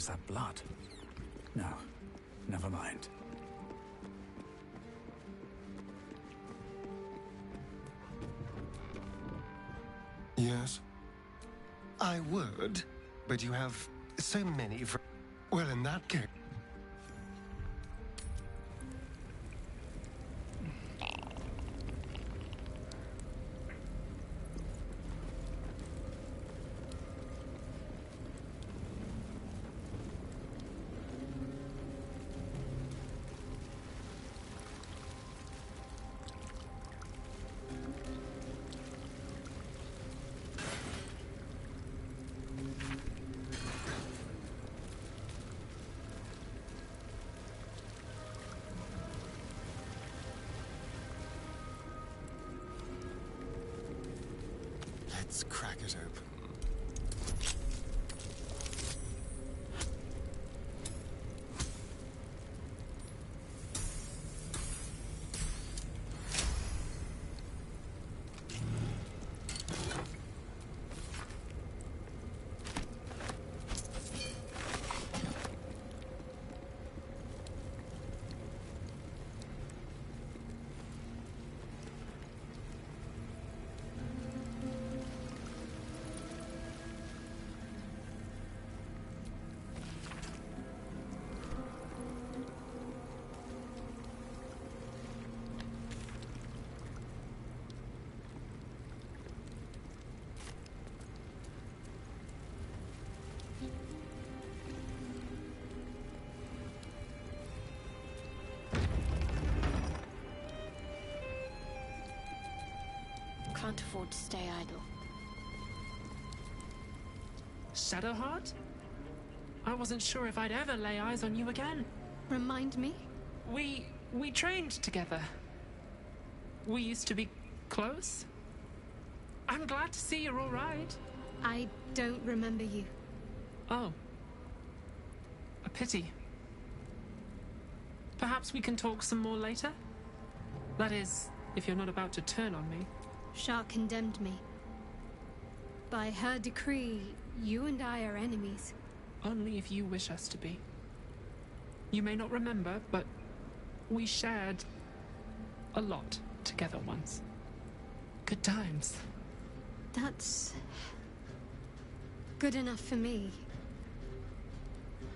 Is that blood? No, never mind. Yes? I would, but you have so many well, in that case... Let's crack it open. Can't afford to stay idle. Shadowheart? I wasn't sure if I'd ever lay eyes on you again. Remind me? We trained together. We used to be close. I'm glad to see you're all right. I don't remember you. Oh. A pity. Perhaps we can talk some more later? That is, if you're not about to turn on me. Shar condemned me. By her decree, you and I are enemies. Only if you wish us to be. You may not remember, but we shared a lot together once. Good times. That's good enough for me.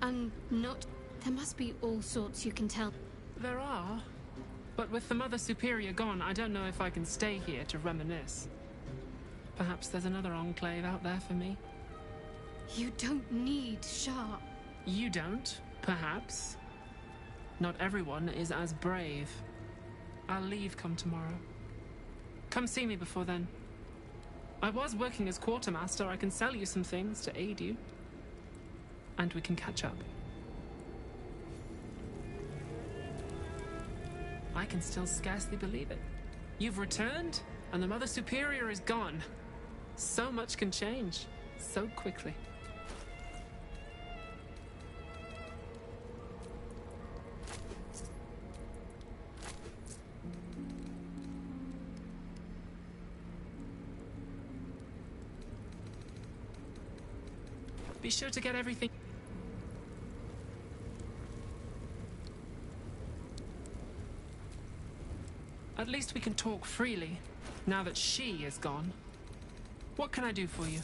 I'm not... There must be all sorts you can tell. There are. But with the Mother Superior gone, I don't know if I can stay here to reminisce. Perhaps there's another enclave out there for me. You don't need Shar. You don't, perhaps. Not everyone is as brave. I'll leave come tomorrow. Come see me before then. I was working as quartermaster. I can sell you some things to aid you. And we can catch up. I can still scarcely believe it. You've returned, and the Mother Superior is gone. So much can change, so quickly. Be sure to get everything... At least we can talk freely, now that she is gone. What can I do for you?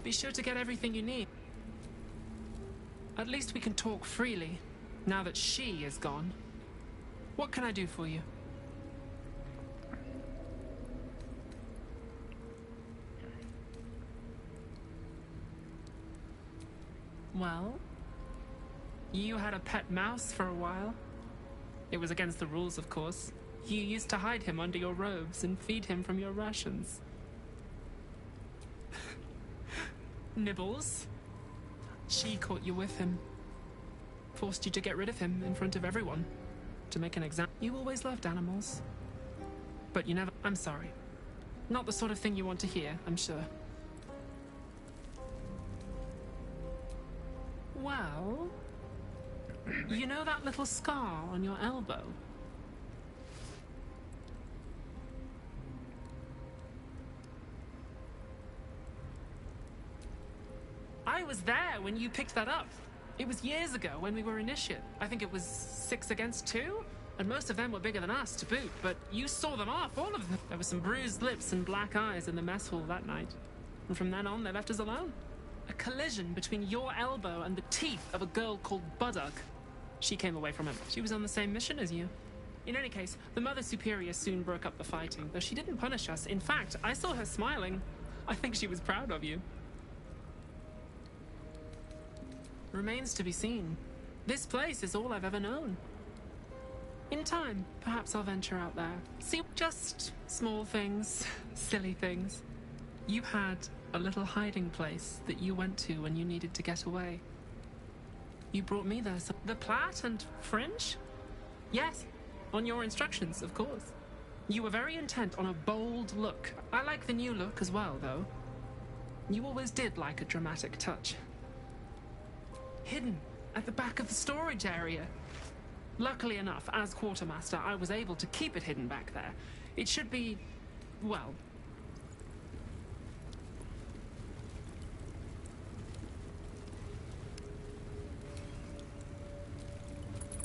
Be sure to get everything you need. At least we can talk freely, now that she is gone. What can I do for you? Well, you had a pet mouse for a while. It was against the rules, of course. You used to hide him under your robes and feed him from your rations. Nibbles. She caught you with him. Forced you to get rid of him in front of everyone. To make an example. You always loved animals. But you never... I'm sorry. Not the sort of thing you want to hear, I'm sure. Well... You know that little scar on your elbow? I was there when you picked that up. It was years ago when we were initiate. I think it was 6 against 2, and most of them were bigger than us to boot, but you saw them off, all of them. There were some bruised lips and black eyes in the mess hall that night. And from then on, they left us alone. A collision between your elbow and the teeth of a girl called Buddock. She came away from it. She was on the same mission as you. In any case, the Mother Superior soon broke up the fighting, though she didn't punish us. In fact, I saw her smiling. I think she was proud of you. Remains to be seen. This place is all I've ever known. In time, perhaps I'll venture out there. See, just small things, silly things. You had a little hiding place that you went to when you needed to get away. You brought me there. So the plait and fringe? Yes, on your instructions, of course. You were very intent on a bold look. I like the new look as well, though. You always did like a dramatic touch. Hidden at the back of the storage area. Luckily enough, as quartermaster, I was able to keep it hidden back there. It should be, well...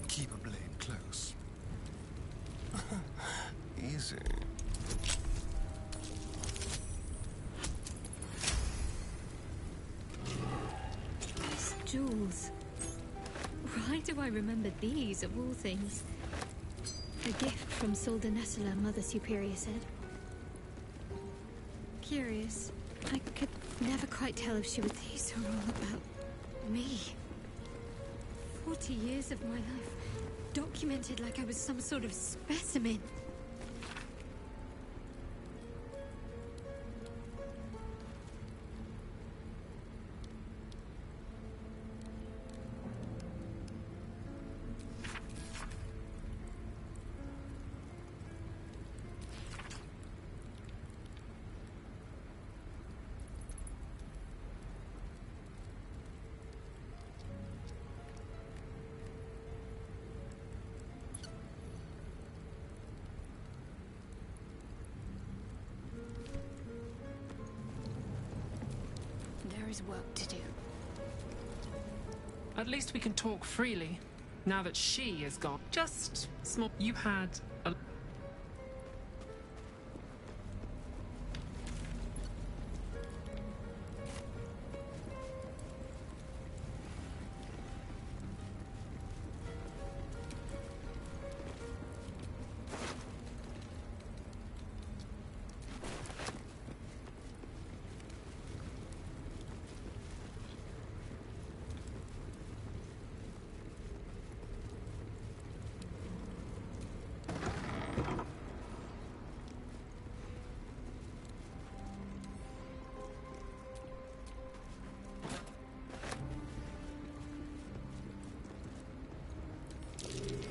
Keep a blade close. Easy. Jewels. Why do I remember these, of all things? A gift from Solda Nessela, Mother Superior said. Curious. I could never quite tell if she would these are all about me. 40 years of my life, documented like I was some sort of specimen. There's work to do. At least we can talk freely, now that she is gone. Just small... You had a...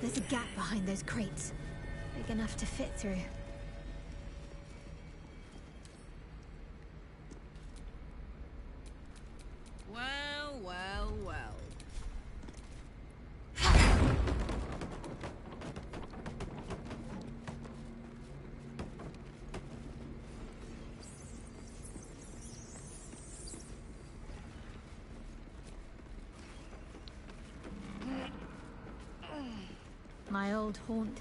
There's a gap behind those crates. Big enough to fit through. Well, well, well. My old haunt.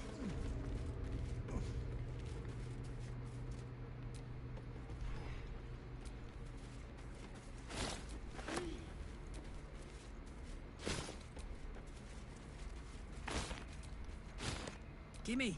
Gimme.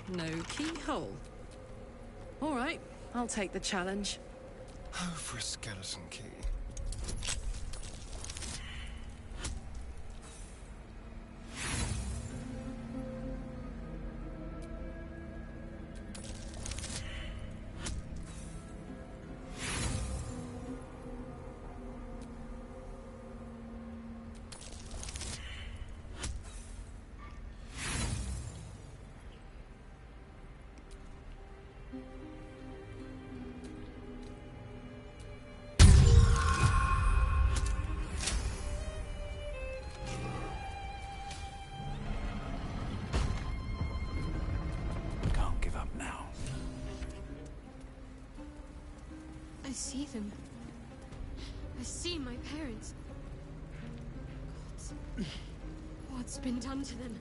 No keyhole. All right, I'll take the challenge. Oh, for a skeleton key. Can't give up now. I see them. I see my parents. What's been done to them?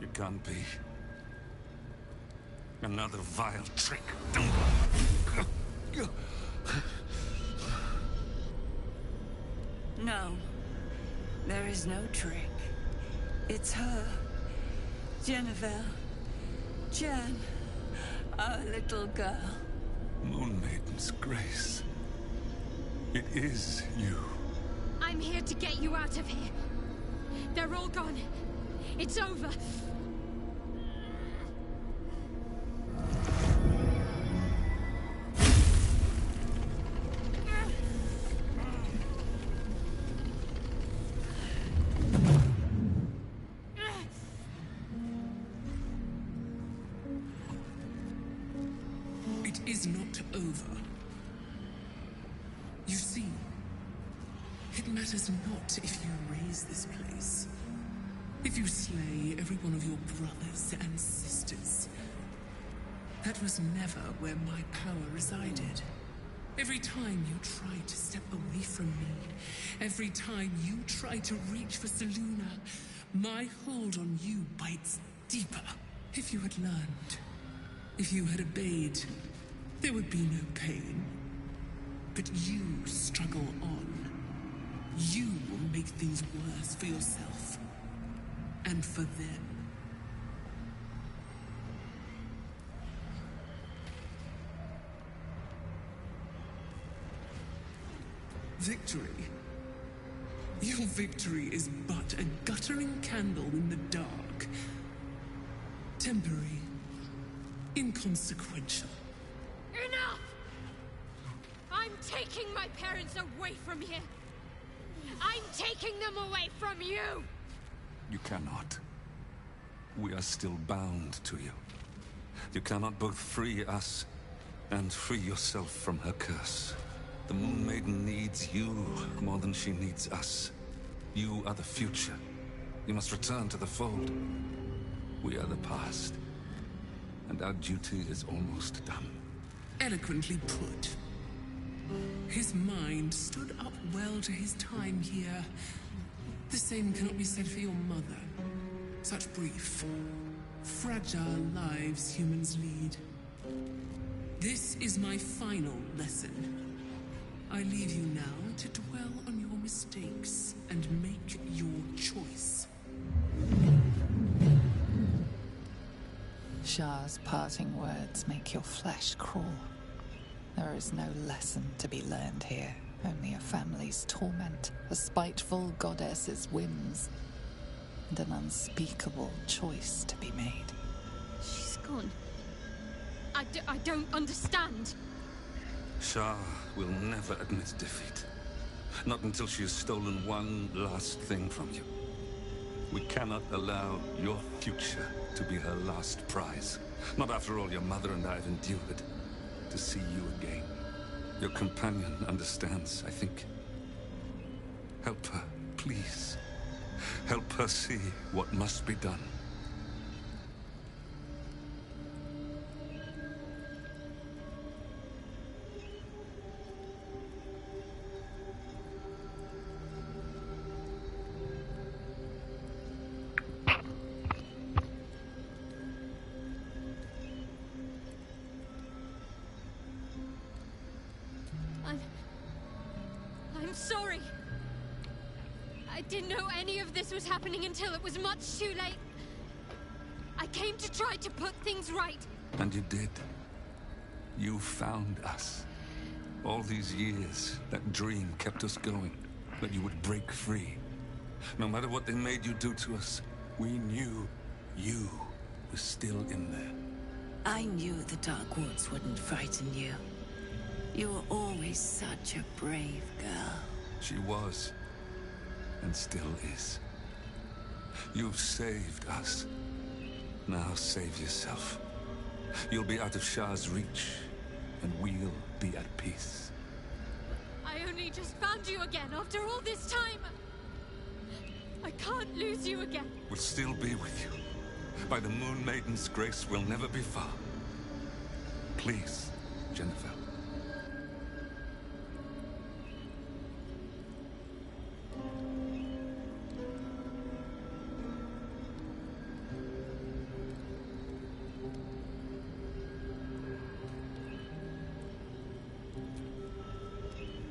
It can't be. Another vile trick. No. There is no trick. It's her. Jennifer. Jen. Our little girl. Moon Maiden's grace. It is you. I'm here to get you out of here. They're all gone. It's over. It is not over. You see, it matters not if you raise this place. If you slay every one of your brothers and sisters. That was never where my power resided. Every time you try to step away from me, every time you try to reach for Seluna, my hold on you bites deeper. If you had learned, if you had obeyed, there would be no pain. But you struggle on. You will make things worse for yourself. And for them. Victory. Your victory is but a guttering candle in the dark. Temporary. Inconsequential. Enough! I'm taking my parents away from here. I'm taking them away from you! You cannot. We are still bound to you. You cannot both free us and free yourself from her curse. The Moon Maiden needs you more than she needs us. You are the future. You must return to the fold. We are the past. And our duty is almost done. Eloquently put. His mind stood up well to his time here. The same cannot be said for your mother. Such brief, fragile lives humans lead. This is my final lesson. I leave you now to dwell on your mistakes and make your choice. Shah's parting words make your flesh crawl. There is no lesson to be learned here, only a family's torment, a spiteful goddess's whims, and an unspeakable choice to be made. She's gone. I don't understand. Shah will never admit defeat. Not until she has stolen one last thing from you. We cannot allow your future to be her last prize. Not after all your mother and I have endured. To see you again. Your companion understands, I think. Help her, please. Help her see what must be done. I'm sorry. I didn't know any of this was happening until it was much too late. I came to try to put things right. And you did. You found us. All these years, that dream kept us going. That you would break free. No matter what they made you do to us, we knew you were still in there. I knew the Dark Woods wouldn't frighten you. You were always such a brave girl. She was, and still is. You've saved us. Now save yourself. You'll be out of Shah's reach, and we'll be at peace. I only just found you again after all this time. I can't lose you again. We'll still be with you. By the Moon Maiden's grace, we'll never be far. Please, Jennifer.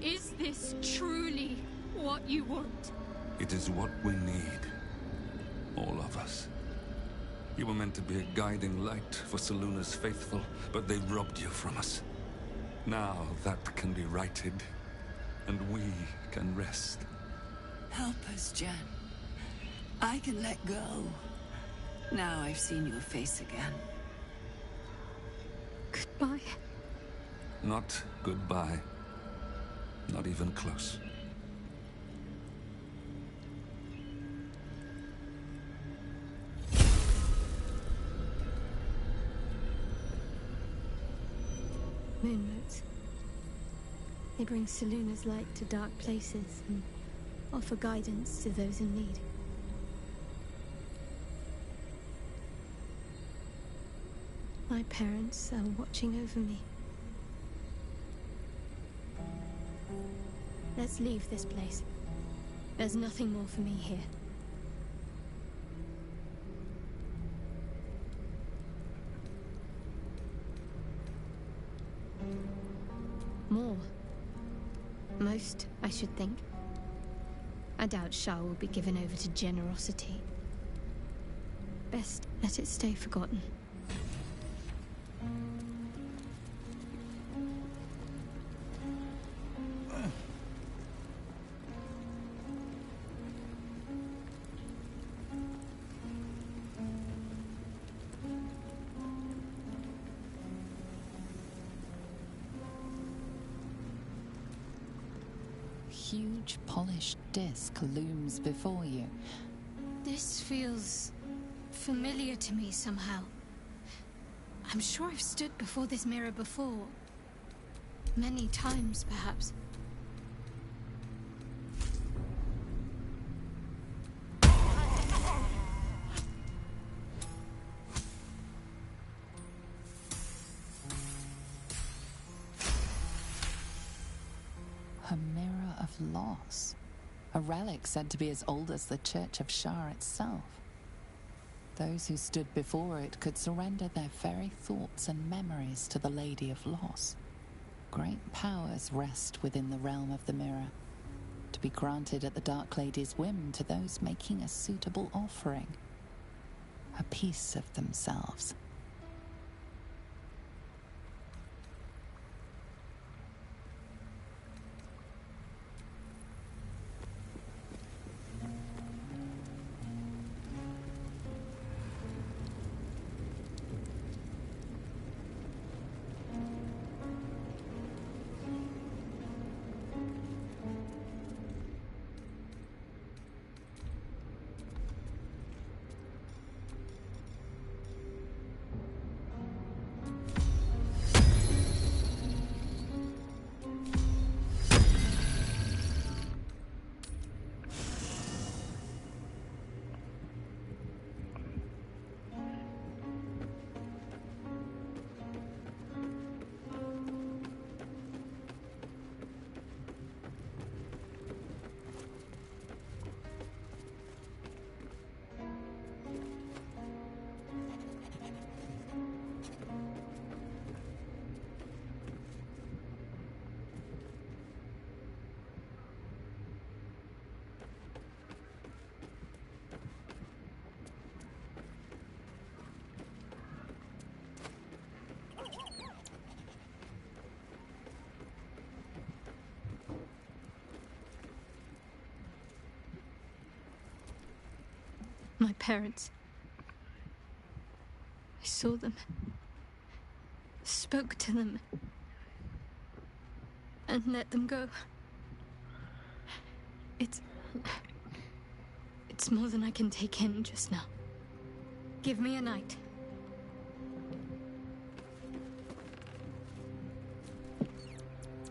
Is this truly what you want? It is what we need. All of us. You were meant to be a guiding light for Seluna's faithful, but they robbed you from us. Now that can be righted, and we can rest. Help us, Jen. I can let go. Now I've seen your face again. Goodbye. Not goodbye. Not even close. Moonmotes. They bring Seluna's light to dark places and offer guidance to those in need. My parents are watching over me. Let's leave this place. There's nothing more for me here. More. Most, I should think. I doubt Shah will be given over to generosity. Best let it stay forgotten. Huge polished disc looms before you. This feels familiar to me somehow. I'm sure I've stood before this mirror before. Many times, perhaps. A mirror of loss. A relic said to be as old as the Church of Shah itself. Those who stood before it could surrender their very thoughts and memories to the Lady of Loss. Great powers rest within the realm of the mirror, to be granted at the Dark Lady's whim to those making a suitable offering, a piece of themselves. My parents. I saw them. Spoke to them. And let them go. It's more than I can take in just now. Give me a night.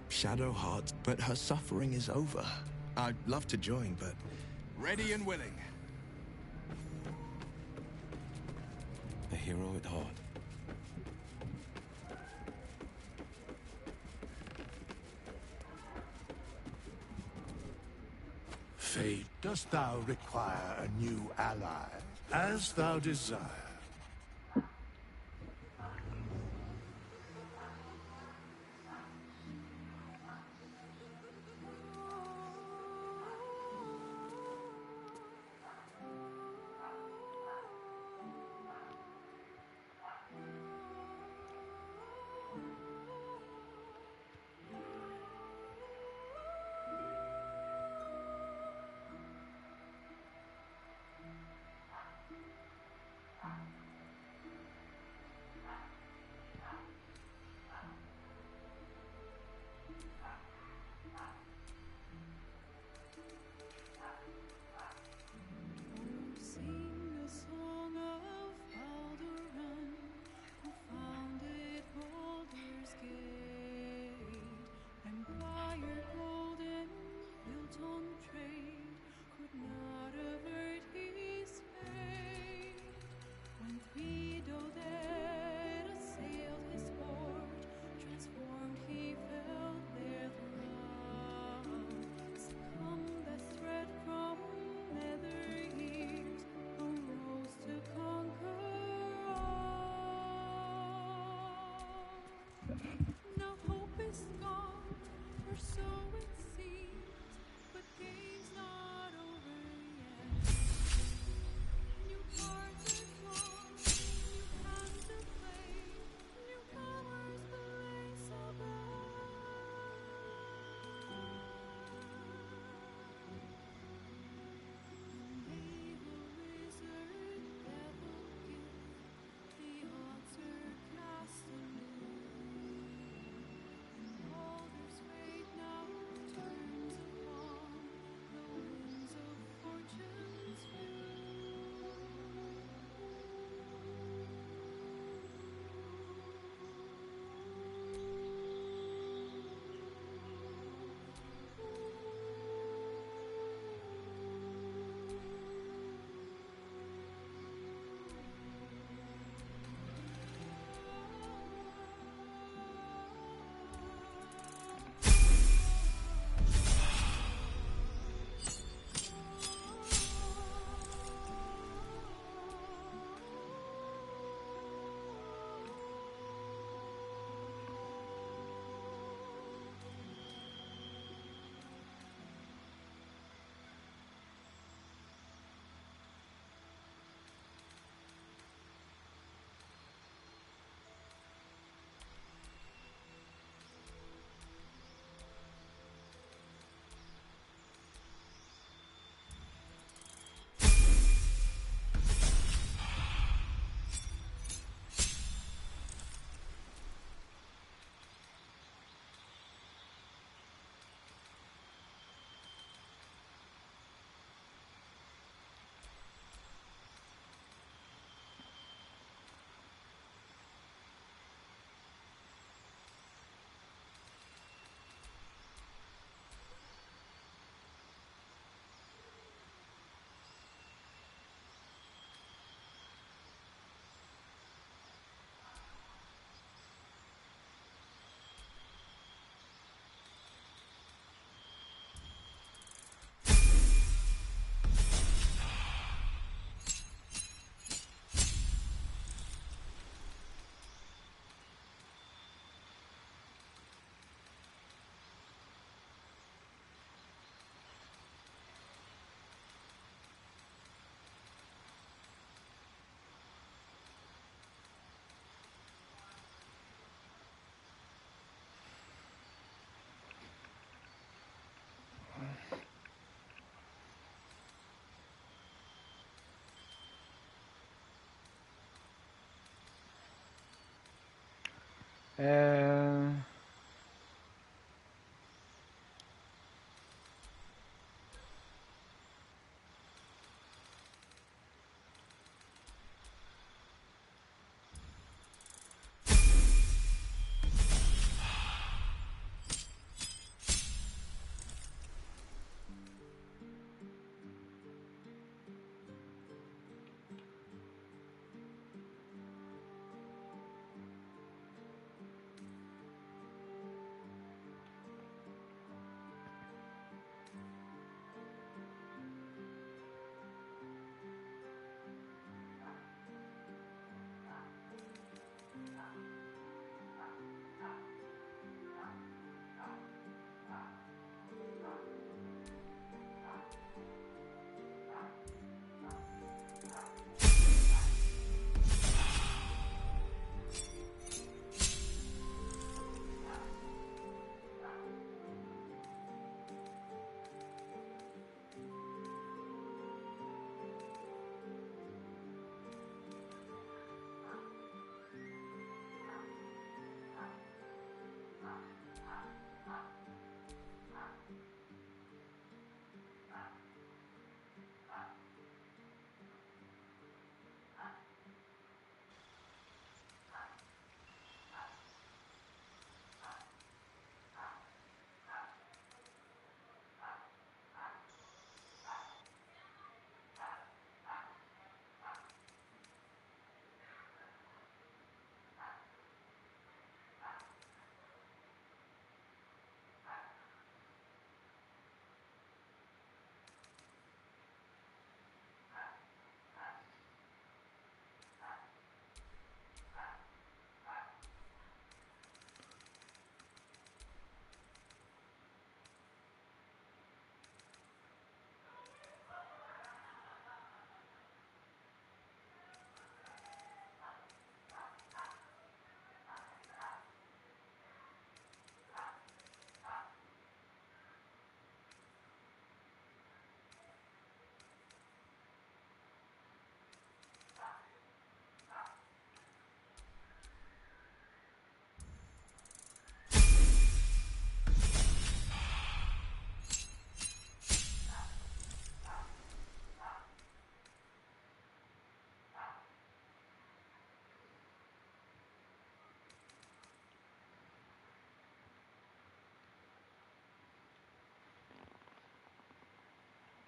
Shadowheart, but her suffering is over. I'd love to join, but... Ready and willing. A hero at heart. Fate, dost thou require a new ally? As thou desire. É...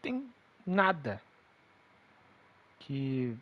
Tem nada que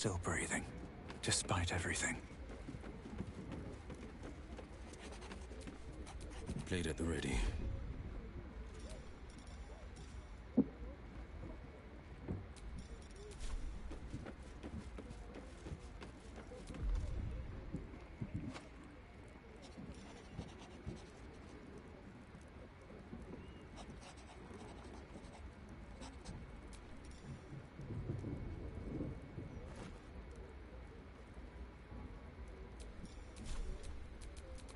Still breathing, despite everything. Blade at the ready.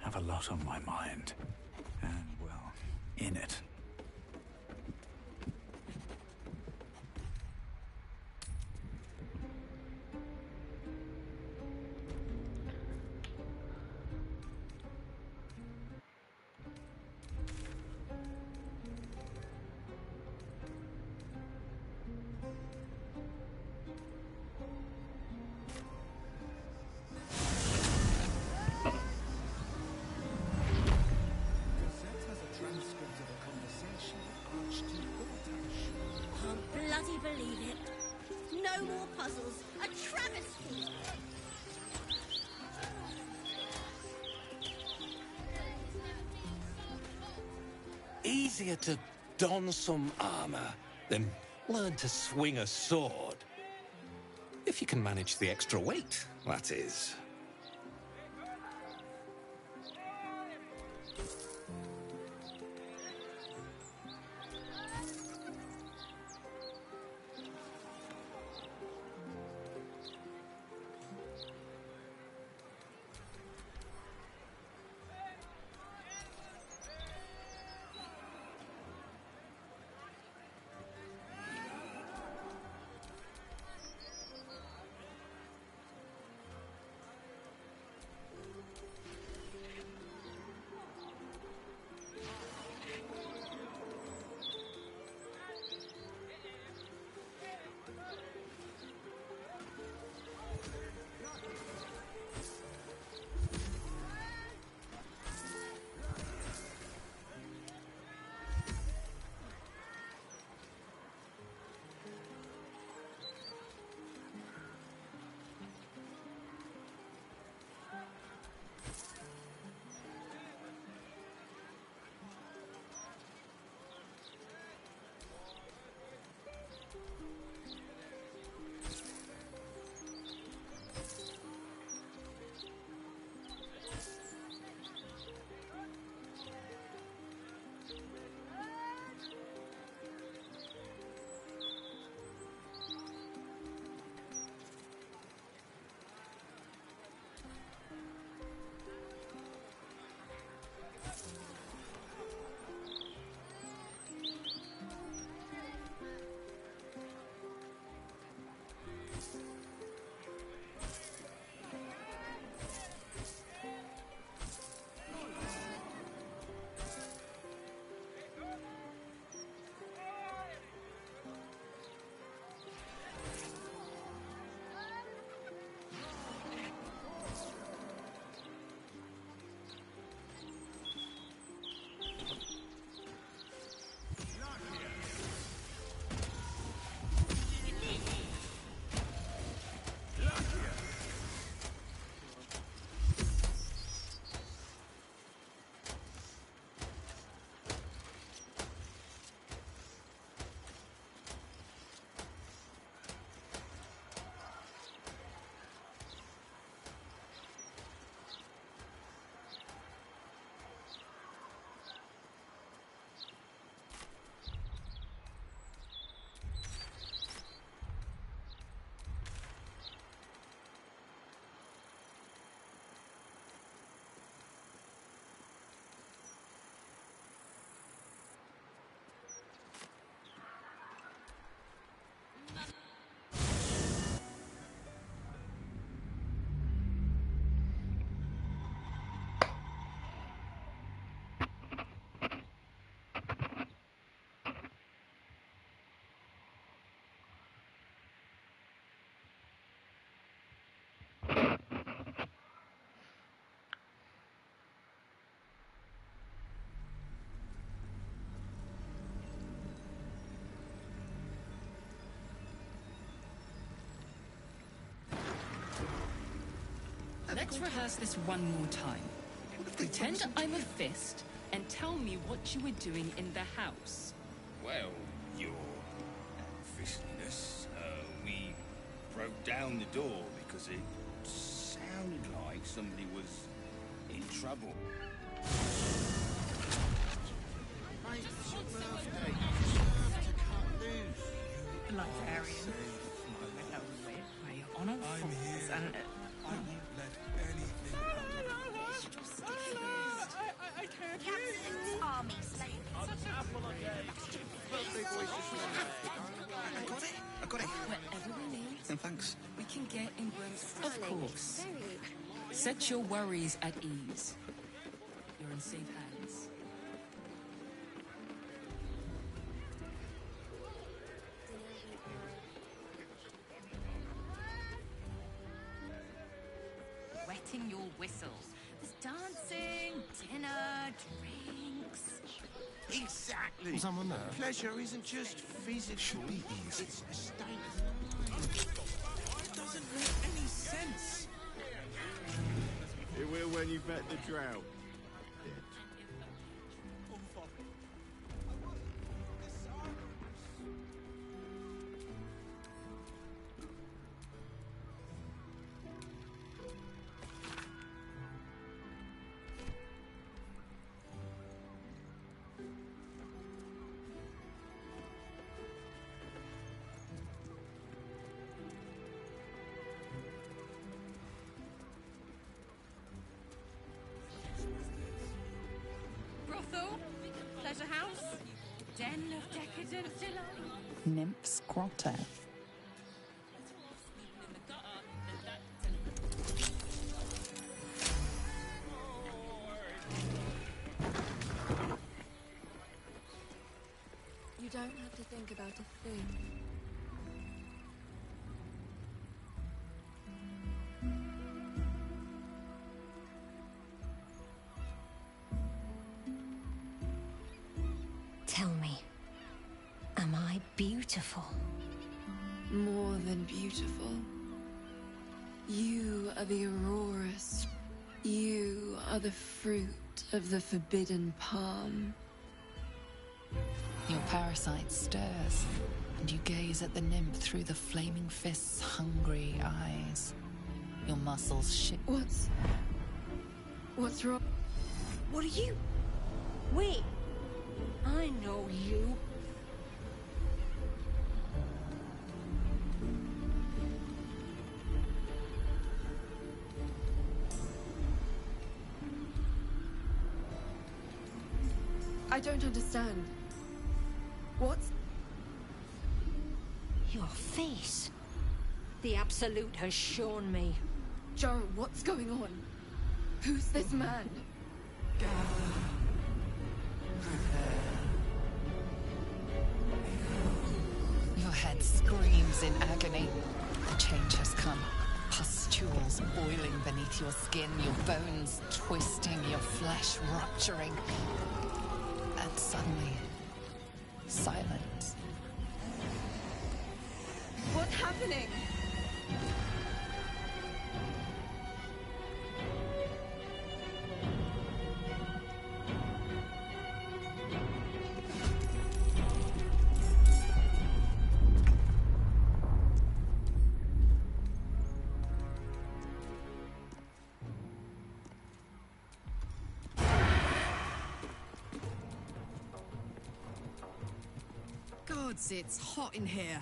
Have a lot on my mind. And, well, in it. Can't bloody believe it. No more puzzles. A travesty. Easier to don some armor than learn to swing a sword. If you can manage the extra weight, that is. Let's rehearse this one more time. Pretend I'm a fist and tell me what you were doing in the house. Well, your fistiness, we broke down the door because it sounded like somebody was in trouble. Mate, it's your birthday. You have to cut loose. Librarian. Where you're on all fours and... I won't let anything happen. I can't Captain's army slaying. I got it. Wherever we need, And thanks. we can get in Worm's... Of course. Set your worries at ease. You're in safe hands. Wetting your whistle. There's dancing, dinner, drinks. Exactly. Someone there? Pleasure isn't just physical. Should be easy. It's a state. It doesn't make any sense. It will when you bet the drought. Brothel, pleasure house, den of decadent delight. Nymph's Grotto. You don't have to think about a thing. Tell me, am I beautiful? More than beautiful. You are the aurora. You are the fruit of the forbidden palm. Your parasite stirs, and you gaze at the nymph through the flaming fist's hungry eyes. Your muscles shift. What's wrong? What are you? Wait, I know you. I don't understand. What's... Your face. The Absolute has shown me. Joe, what's going on? Who's this man? Your head screams in agony. The change has come. Pustules boiling beneath your skin, your bones twisting, your flesh rupturing. And suddenly, silence. What's happening? Gods, it's hot in here.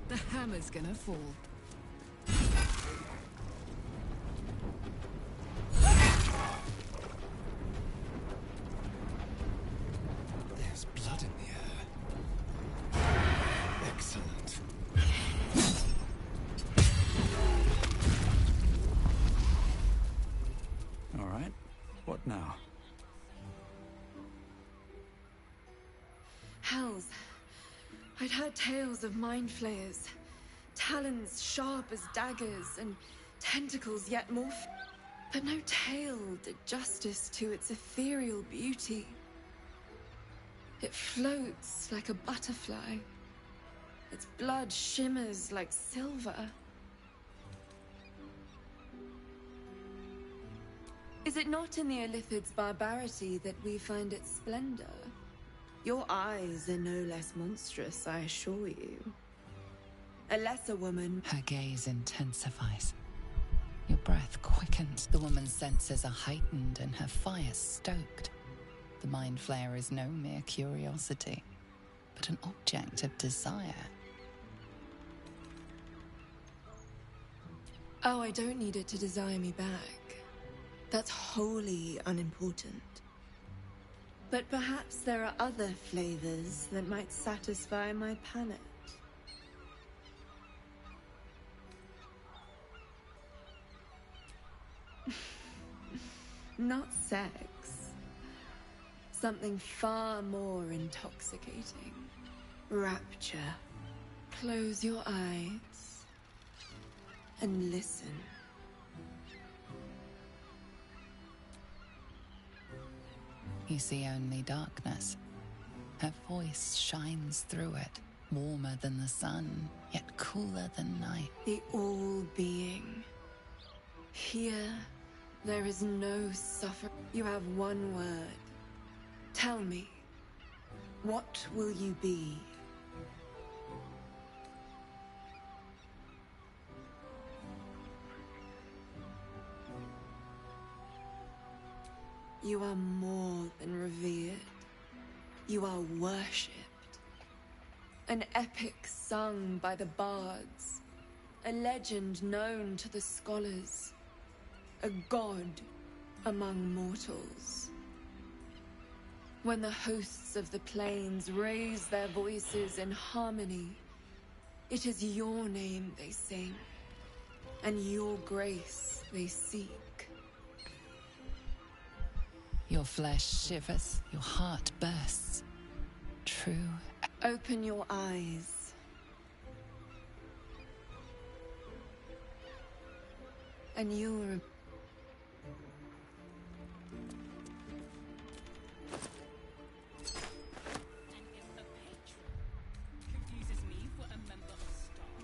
The hammer's gonna fall. There's blood in the air. Excellent. All right. What now? Hells. I'd heard tales of mind flayers. Talons sharp as daggers and tentacles yet more but no tale did justice to its ethereal beauty. It floats like a butterfly. Its blood shimmers like silver. Is it not in the Illithid's barbarity that we find its splendor? Your eyes are no less monstrous, I assure you. A lesser woman... Her gaze intensifies. Your breath quickens. The woman's senses are heightened and her fire stoked. The mind flare is no mere curiosity, but an object of desire. Oh, I don't need it to desire me back. That's wholly unimportant. But perhaps there are other flavors that might satisfy my palate. Not sex. Something far more intoxicating. Rapture. Close your eyes and listen. You see only darkness. Her voice shines through it, warmer than the sun, yet cooler than night. The all-being. Here, there is no suffering. You have one word. Tell me, what will you be? You are more than revered. You are worshipped. An epic sung by the bards. A legend known to the scholars. A god among mortals. When the hosts of the plains raise their voices in harmony, it is your name they sing, and your grace they seek. Your flesh shivers, your heart bursts. True. Open your eyes. And you'll... Confuses me for a member of staff.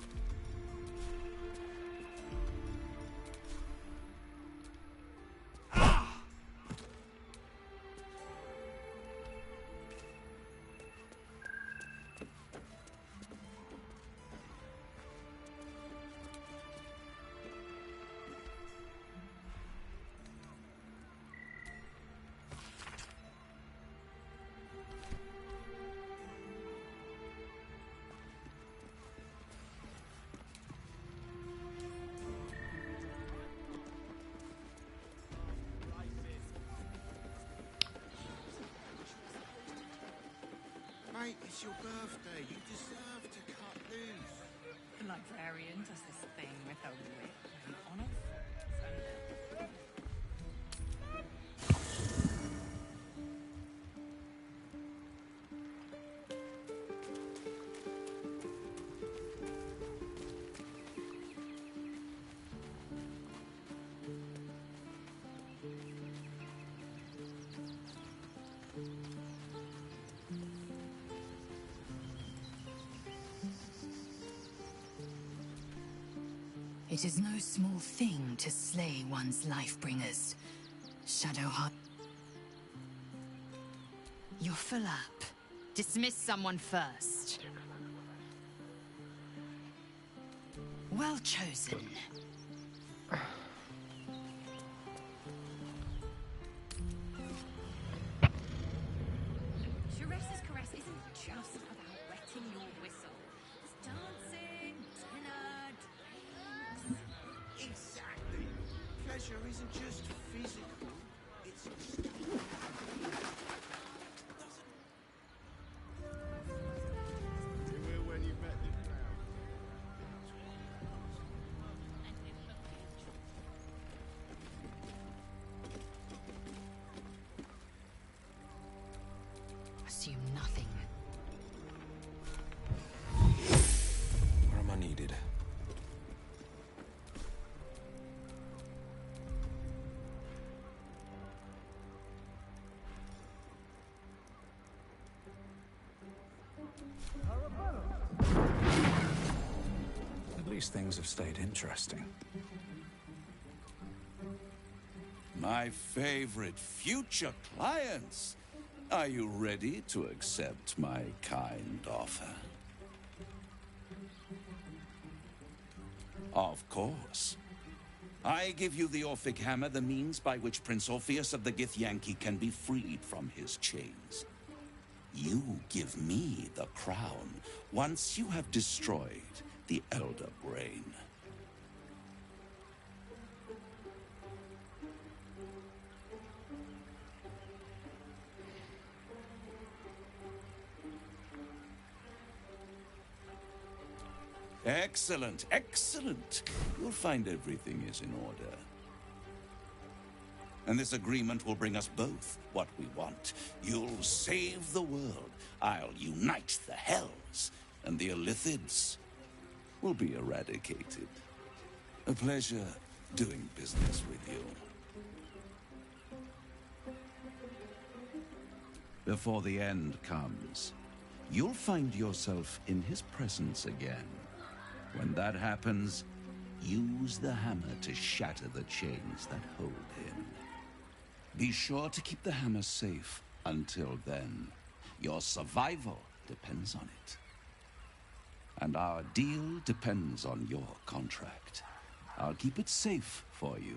Mate, it's your birthday. You deserve to cut loose. The librarian does this thing with her wit and honor. It is no small thing to slay one's life-bringers. Shadowheart. You're full up. Dismiss someone first. Well chosen. Teresa's caress isn't just about wetting your whistle. It's dancing, dinner, drinks. Exactly. Pleasure isn't just physical. It's when you met the crowd. Assume nothing. Where am I needed? At least things have stayed interesting. My favorite future clients. Are you ready to accept my kind offer? Of course. I give you the Orphic Hammer, the means by which Prince Orpheus of the Githyanki can be freed from his chains. You give me the crown once you have destroyed the Elder Brain. Excellent, excellent. You'll find everything is in order. And this agreement will bring us both what we want. You'll save the world. I'll unite the Hells. And the Illithids will be eradicated. A pleasure doing business with you. Before the end comes, you'll find yourself in his presence again. When that happens, use the hammer to shatter the chains that hold him. Be sure to keep the hammer safe until then. Your survival depends on it. And our deal depends on your contract. I'll keep it safe for you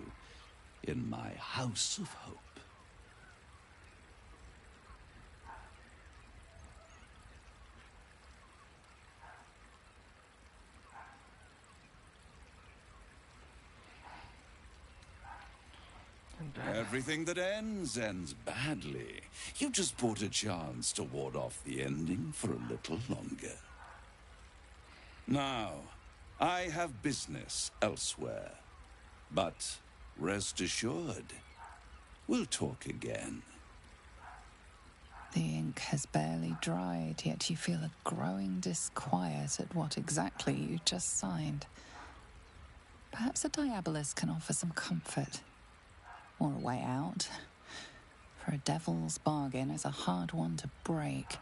in my House of Hope. Everything that ends, ends badly. You just bought a chance to ward off the ending for a little longer. Now, I have business elsewhere. But rest assured, we'll talk again. The ink has barely dried, yet you feel a growing disquiet at what exactly you just signed. Perhaps a Diabolus can offer some comfort. Or a way out. For a devil's bargain is a hard one to break.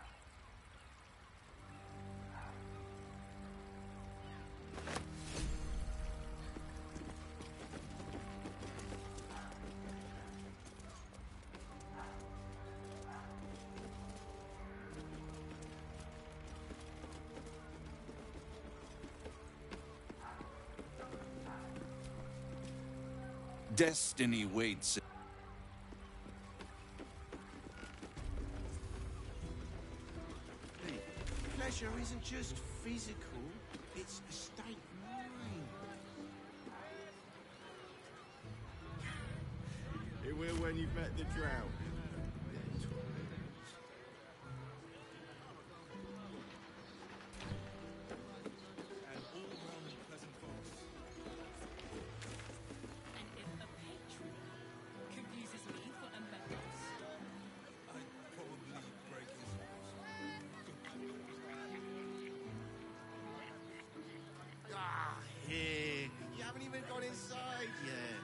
Destiny waits. Hey, pleasure isn't just physical, it's a state of mind. It will when you've met the drought. Here, you haven't even gone inside yet.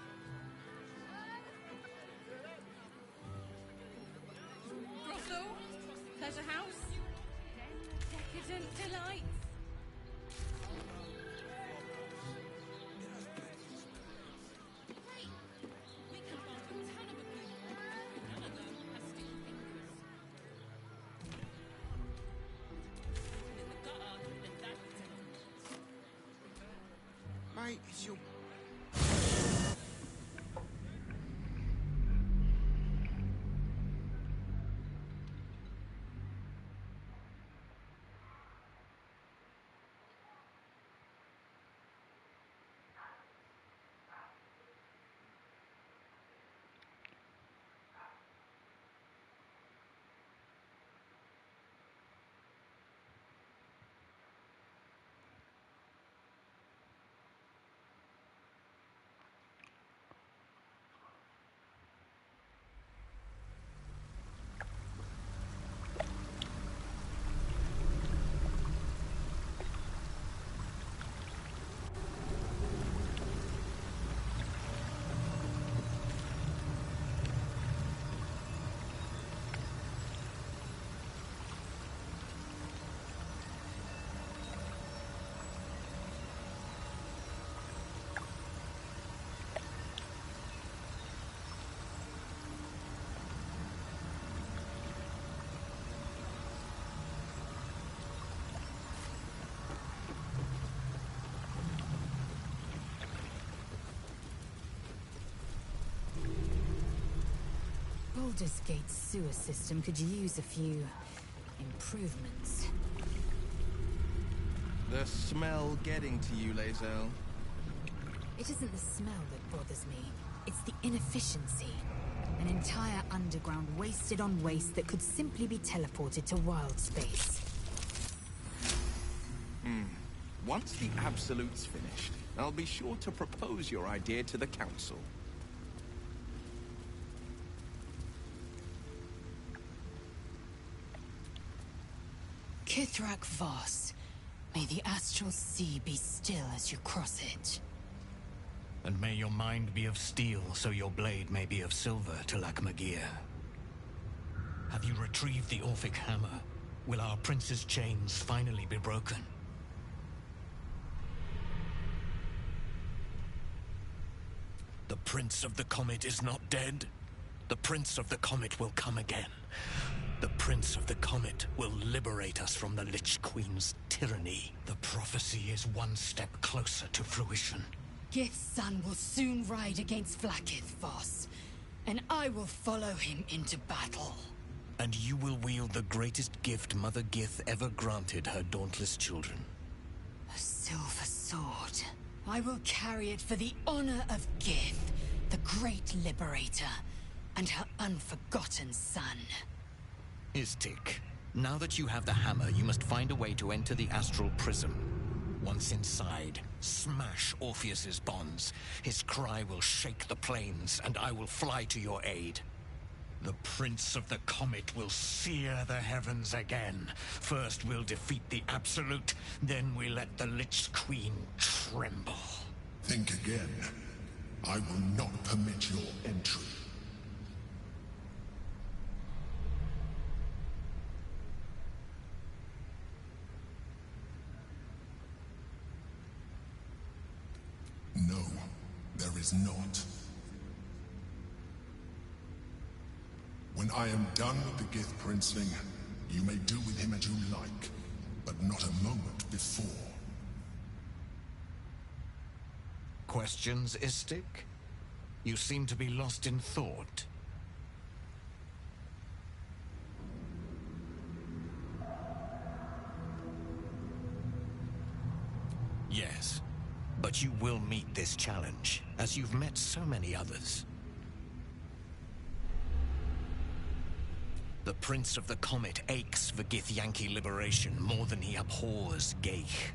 Grotto? Pleasure house? Decadent delights? Mate, it's your... Baldur's Gate sewer system could use a few improvements. The smell getting to you, Lae'zel? It isn't the smell that bothers me. It's the inefficiency. An entire underground wasted on waste that could simply be teleported to wild space. Once the Absolute's finished, I'll be sure to propose your idea to the Council. Kithrak Voss. May the astral sea be still as you cross it. And may your mind be of steel, so your blade may be of silver, Tulak Magir. Have you retrieved the Orphic hammer? Will our prince's chains finally be broken? The Prince of the Comet is not dead. The Prince of the Comet will come again. The Prince of the Comet will liberate us from the Lich Queen's tyranny. The prophecy is one step closer to fruition. Gith's son will soon ride against Vlaakith Voss, and I will follow him into battle. And you will wield the greatest gift Mother Gith ever granted her dauntless children. A silver sword. I will carry it for the honor of Gith, the great liberator, and her unforgotten son. Istik, now that you have the hammer, you must find a way to enter the astral prism. Once inside, smash Orpheus's bonds. His cry will shake the plains, and I will fly to your aid. The Prince of the Comet will sear the heavens again. First we'll defeat the Absolute, then we let the Lich Queen tremble. Think again. I will not permit your entry. No, there is not. When I am done with the Gith Princeling, you may do with him as you like, but not a moment before. Questions, Istik? You seem to be lost in thought. Yes, but you will meet this challenge, as you've met so many others. The Prince of the Comet aches for Githyanki liberation more than he abhors Geich.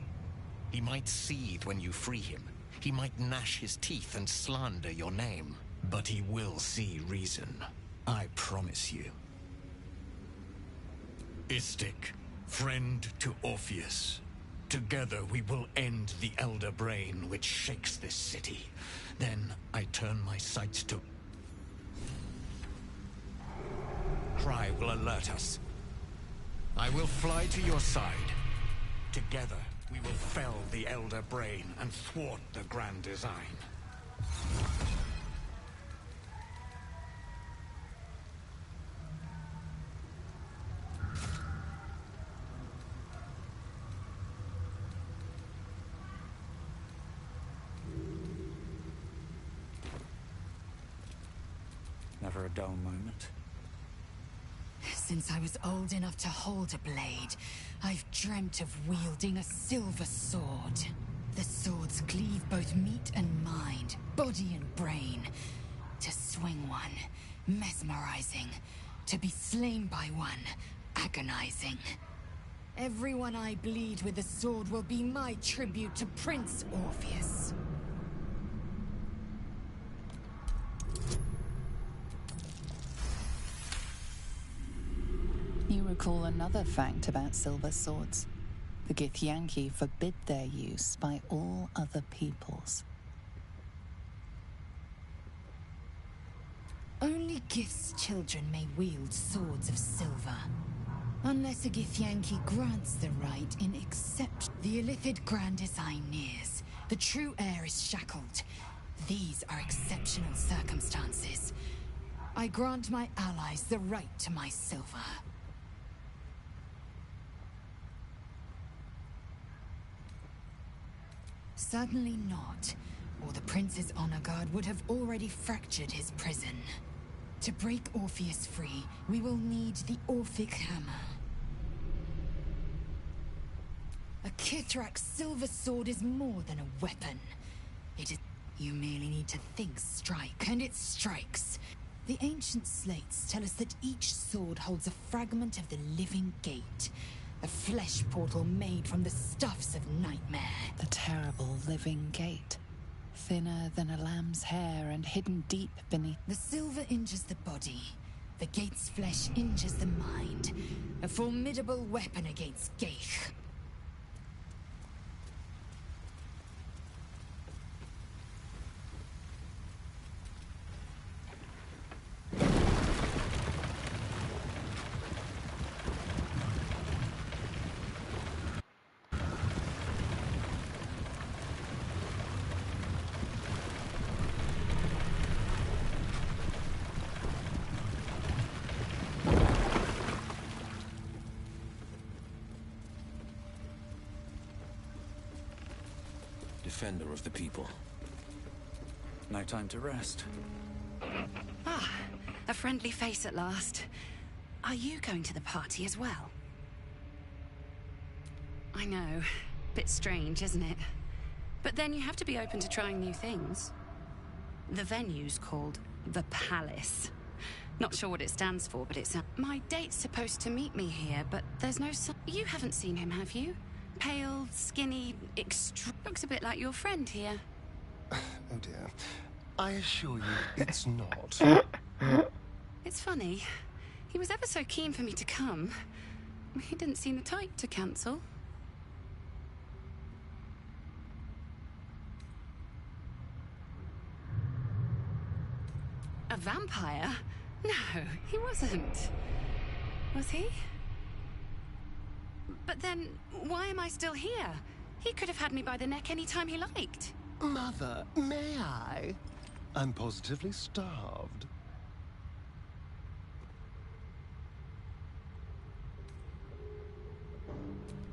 He might seethe when you free him. He might gnash his teeth and slander your name. But he will see reason. I promise you. Istik, friend to Orpheus. Together we will end the Elder Brain which shakes this city. Then I turn my sights to... Cry will alert us. I will fly to your side. Together, we will fell the Elder Brain and thwart the Grand Design. Never a dull moment. Since I was old enough to hold a blade, I've dreamt of wielding a silver sword. The swords cleave both meat and mind, body and brain. To swing one, mesmerizing. To be slain by one, agonizing. Everyone I bleed with the sword will be my tribute to Prince Orpheus. You recall another fact about silver swords. The Githyanki forbid their use by all other peoples. Only Gith's children may wield swords of silver. Unless a Githyanki grants the right in except the Illithid Grand Design nears. The true heir is shackled. These are exceptional circumstances. I grant my allies the right to my silver. Certainly not, or the Prince's honor guard would have already fractured his prison. To break Orpheus free, we will need the Orphic Hammer. A Kithrak's silver sword is more than a weapon. It is... You merely need to think strike, and it strikes. The ancient slates tell us that each sword holds a fragment of the living gate. A flesh portal made from the stuffs of nightmare. The terrible living gate. Thinner than a lamb's hair and hidden deep beneath. The silver injures the body. The gate's flesh injures the mind. A formidable weapon against Gaich. Defender of the people. No time to rest. Ah, a friendly face at last. Are you going to the party as well? I know. Bit strange, isn't it? But then you have to be open to trying new things. The venue's called The Palace. Not sure what it stands for, but it's... My date's supposed to meet me here, but there's no... You haven't seen him, have you? Pale, skinny, looks a bit like your friend here. Oh dear. I assure you, it's not. It's funny. He was ever so keen for me to come. He didn't seem the type to cancel. A vampire? No, he wasn't. Was he? But then, why am I still here? He could have had me by the neck any time he liked. Mother, may I? I'm positively starved.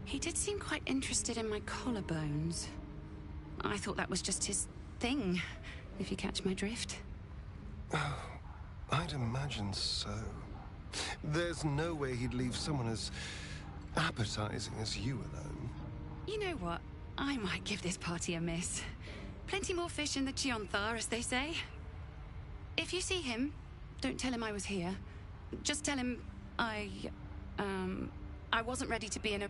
He did seem quite interested in my collarbones. I thought that was just his thing, if you catch my drift. Oh, I'd imagine so. There's no way he'd leave someone as appetizing as you alone. You know what? I might give this party a miss. Plenty more fish in the Chionthar, as they say. If you see him, don't tell him I was here. Just tell him I wasn't ready to be in a...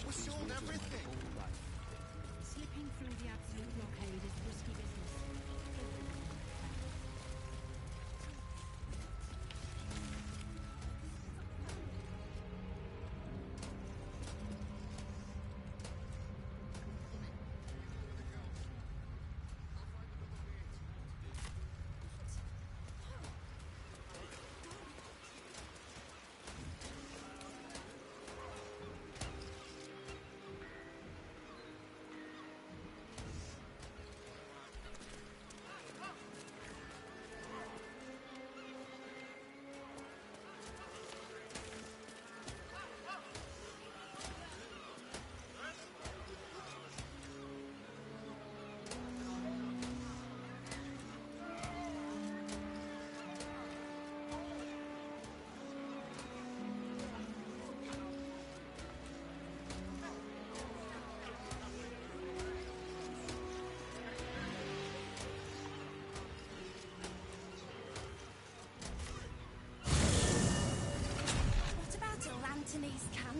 We sold everything. Slipping through the absolute blockade is risky business.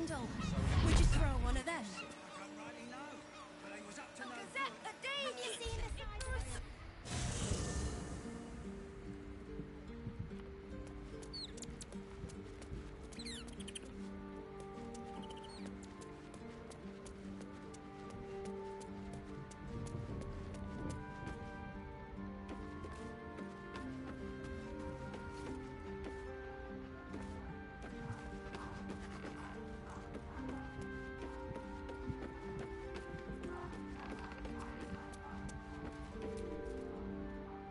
candle. Would you throw one of them? Have you seen the size?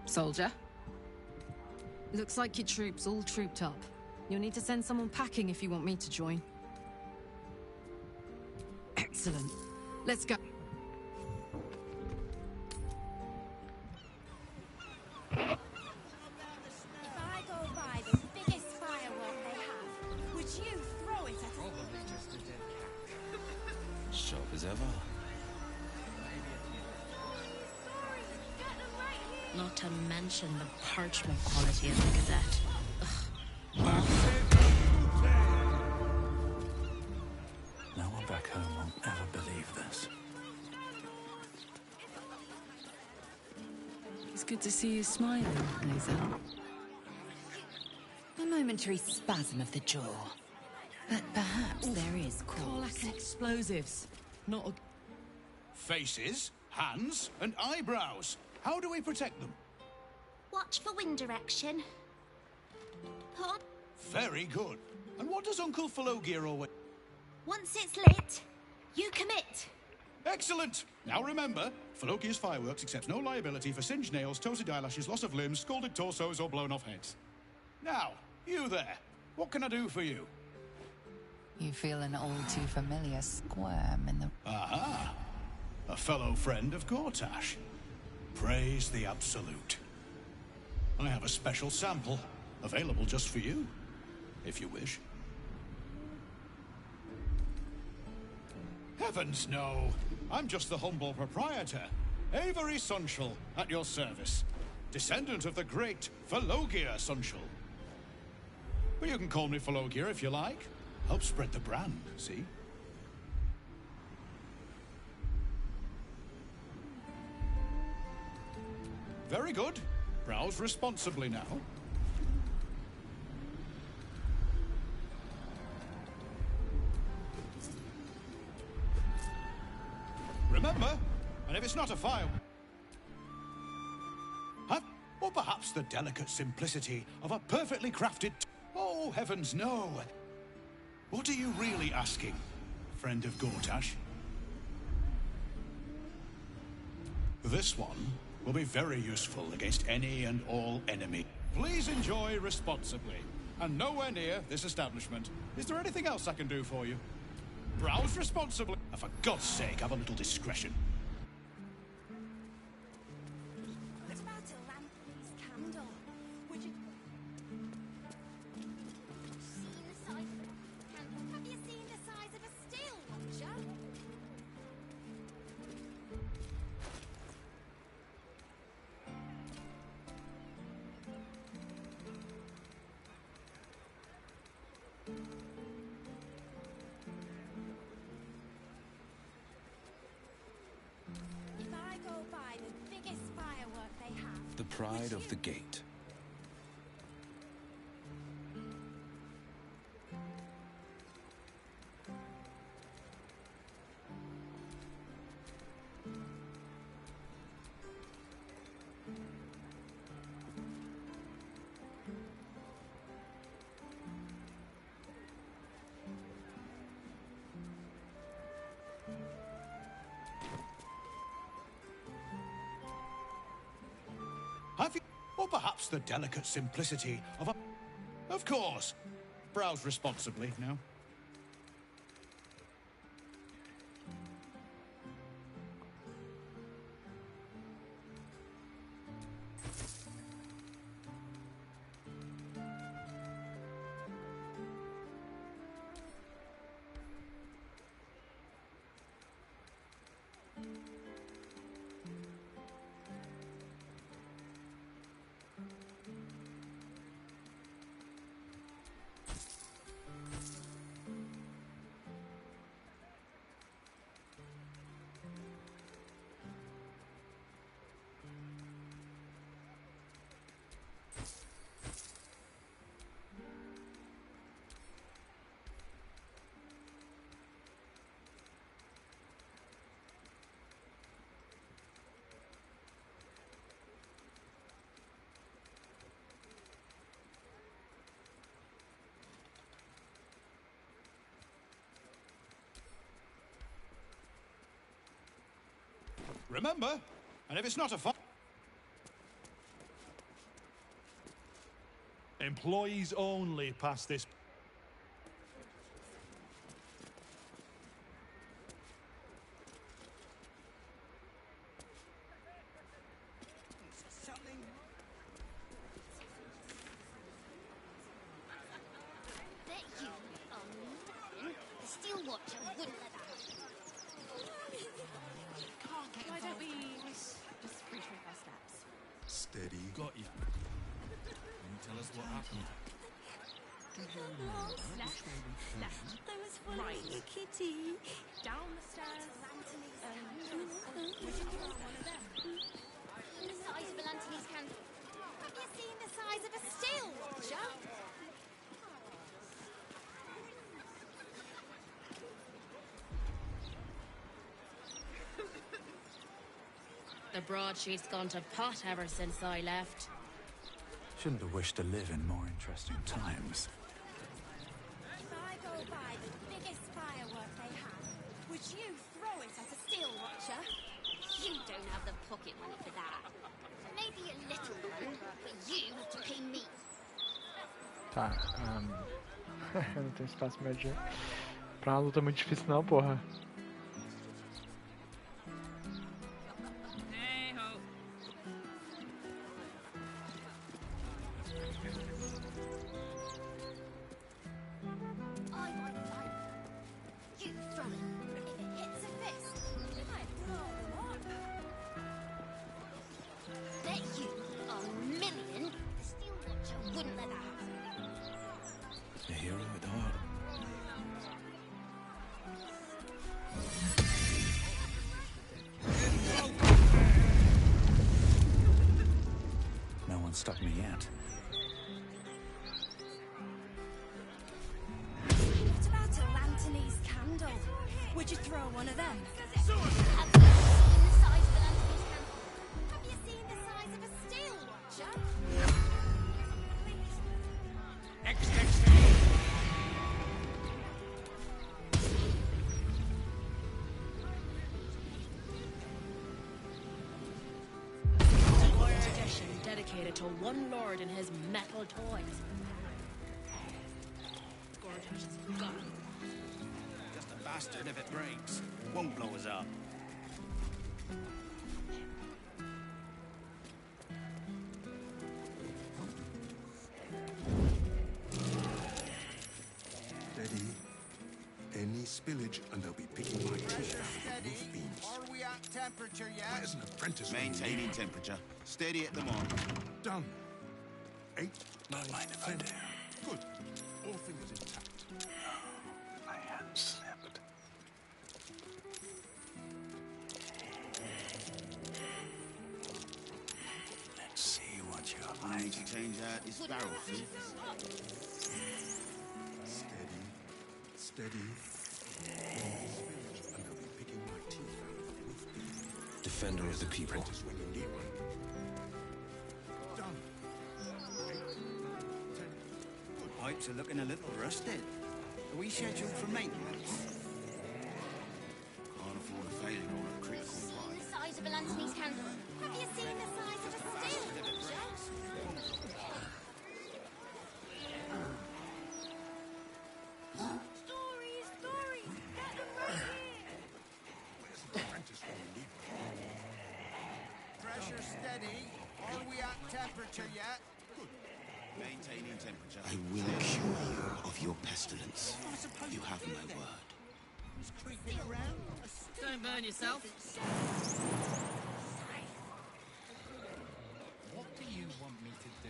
Soldier? Looks like your troops all trooped up. You'll need to send someone packing if you want me to join. Excellent. Let's go. If I go by the biggest firework they have, would you throw it at Probably just a dead cat. Sharp as ever. Not to mention the parchment quality of the Gazette. No one back home will ever believe this. It's good to see you smiling, Hazel. A momentary spasm of the jaw. But perhaps there is cause. Explosives. Not a... Faces, hands, and eyebrows. How do we protect them? Watch for wind direction. Put on. Very good. And what does Uncle Philogir always... Once it's lit, you commit. Excellent! Now remember, Philogir's fireworks accepts no liability for singed nails, toasted eyelashes, loss of limbs, scalded torsos, or blown off heads. Now, you there. What can I do for you? You feel an all too familiar squirm in the... Aha! A fellow friend of Gortash. Praise the Absolute. I have a special sample, available just for you, if you wish. Heavens, no! I'm just the humble proprietor, Avery Sunshall, at your service. Descendant of the great Philogir Sunshall. But you can call me Philogir if you like. Help spread the brand, see? Very good. Browse responsibly now. Remember, and if it's not a fire... Or perhaps the delicate simplicity of a perfectly crafted... Oh, heavens, no! What are you really asking, friend of Gortash? This one will be very useful against any and all enemy. Please enjoy responsibly, and nowhere near this establishment. Is there anything else I can do for you? Browse responsibly, and for God's sake, have a little discretion. What about a lamp, please, candle? Would you... Have you seen the size of a steel watcher? If I go by the biggest firework they have... The pride of the gate. Have you... Or perhaps the delicate simplicity of a... Of course. Browse responsibly now. Remember, and if it's not a fight... Employees only pass this. Bet you the Steel Watcher wouldn't let that happen. Can't get Why don't involved. we just retrace our steps? Steady. Got you. Can you tell us what happened? There was following a kitty. Down the stairs. We should try one of them. The size of a Lantine's candle. Have you seen the size of a Steel Watcher? The broadsheet's gone to pot ever since I left. Shouldn't have wished to live in more interesting times. If I go by the biggest firework they have, would you throw it at a Steel Watcher? You don't have the pocket money for that. Maybe a little one, but you have to pay me. Tá, eu não tenho espaço médio pra uma luta muito difícil não, porra. I might fight. You throw it. If it hits a fist, it might blow them up. Bet you $1,000,000 the Steel Watcher wouldn't let that happen. A hero at heart. No one stopped me yet. What about a Lantine's candle? Would you throw one of them? Have you seen the size of an Anthony's candle? Have you seen the size of a Steel Watcher? A lord edition dedicated to one lord and his metal toys. Gorgeous. Got it. Just a bastard if it breaks. Won't blow us up. Steady. Any spillage and they'll be picking my teeth out of the roof beams. Are we at temperature yet? As an apprentice, Maintaining temperature. Steady at the moment. Done. 8, Don't mind if I do. Good. All fingers intact. My hand slipped. Let's see what you're I need like. to change out this barrel, see? Steady. Steady. Any spillage and they'll be picking my teeth out of the roof beams. Defender of the people. Apprentice when you need one. Done. 8, 10. Pipes are looking a little rusted. Are we scheduled for maintenance? Can't afford a failing or a critical Seen pipe. the size of an Anthony's candle? Have you seen the size of a Steel Watcher? Stories, stories! Get them right here! Where's the apprentice when you need one? Pressure steady. Are we at temperature yet? Maintaining temperature. I will cure you of your pestilence. You have my word. Creeping around. Don't burn yourself. What do you want me to do?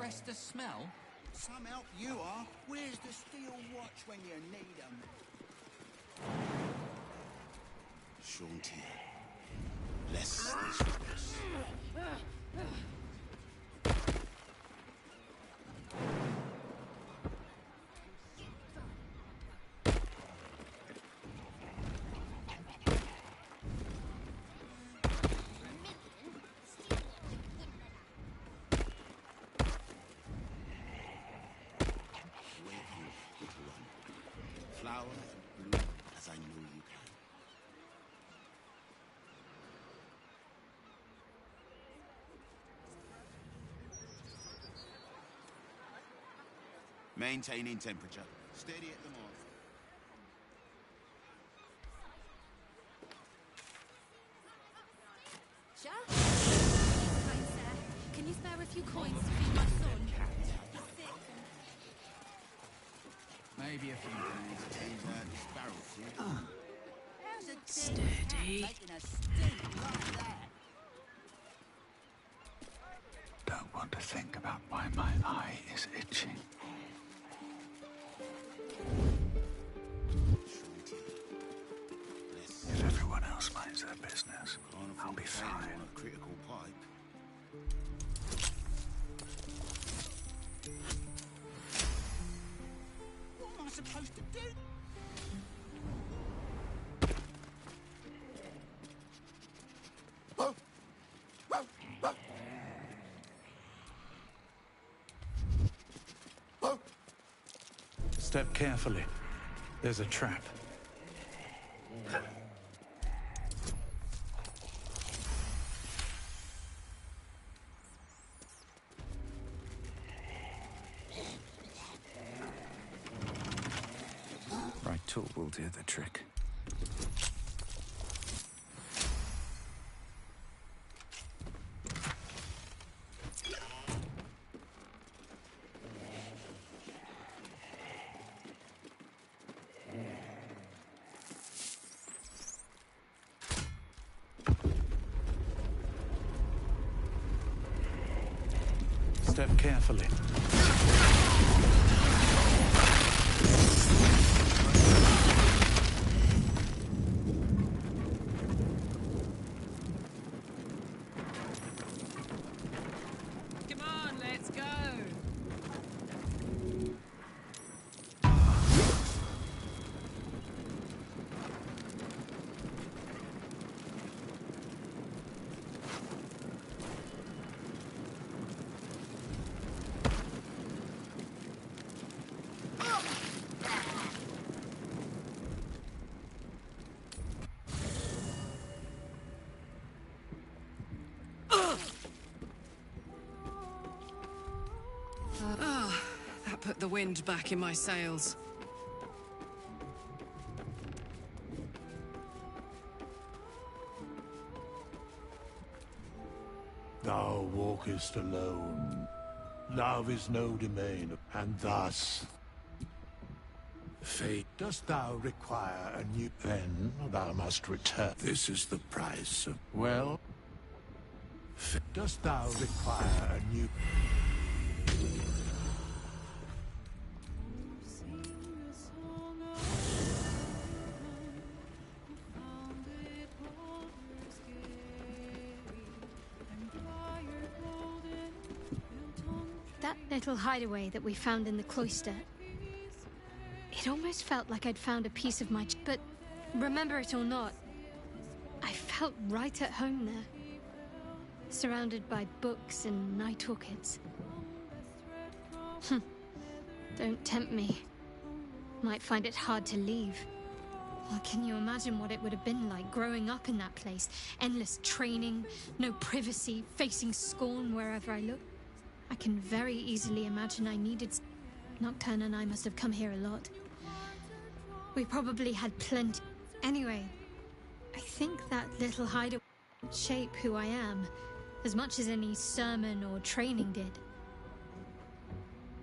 Arrest the smell? Some help you are. Where's the Steel Watch when you need 'em? Shaunty. Less this. Flower and bloom as I know you can. Maintaining temperature. Steady at the mark. Right, sir. Can you spare a few coins to feed my son? He's sick. Maybe a few days. Turns out this barrel fruit. How's a Steady. making a stink like that? Don't want to think about why my eye is itching. If everyone else minds their business, I'll be fine. On a critical pipe. What am I supposed to do? Step carefully. There's a trap. Right tool will do the trick. Step carefully. Come on, let's go. That put the wind back in my sails. Thou walkest alone. Love is no domain, and thus... Fate, dost thou require a new... Then thou must return. This is the price of... Well... Dost thou require a new... That little hideaway that we found in the cloister. It almost felt like I'd found a piece of my... But remember it or not, I felt right at home there. Surrounded by books and night orchids. Don't tempt me. Might find it hard to leave. Well, can you imagine what it would have been like growing up in that place? Endless training, no privacy, facing scorn wherever I look. I can very easily imagine I needed... Nocturne and I must have come here a lot. We probably had plenty... Anyway, I think that little hideaway shape who I am, as much as any sermon or training did.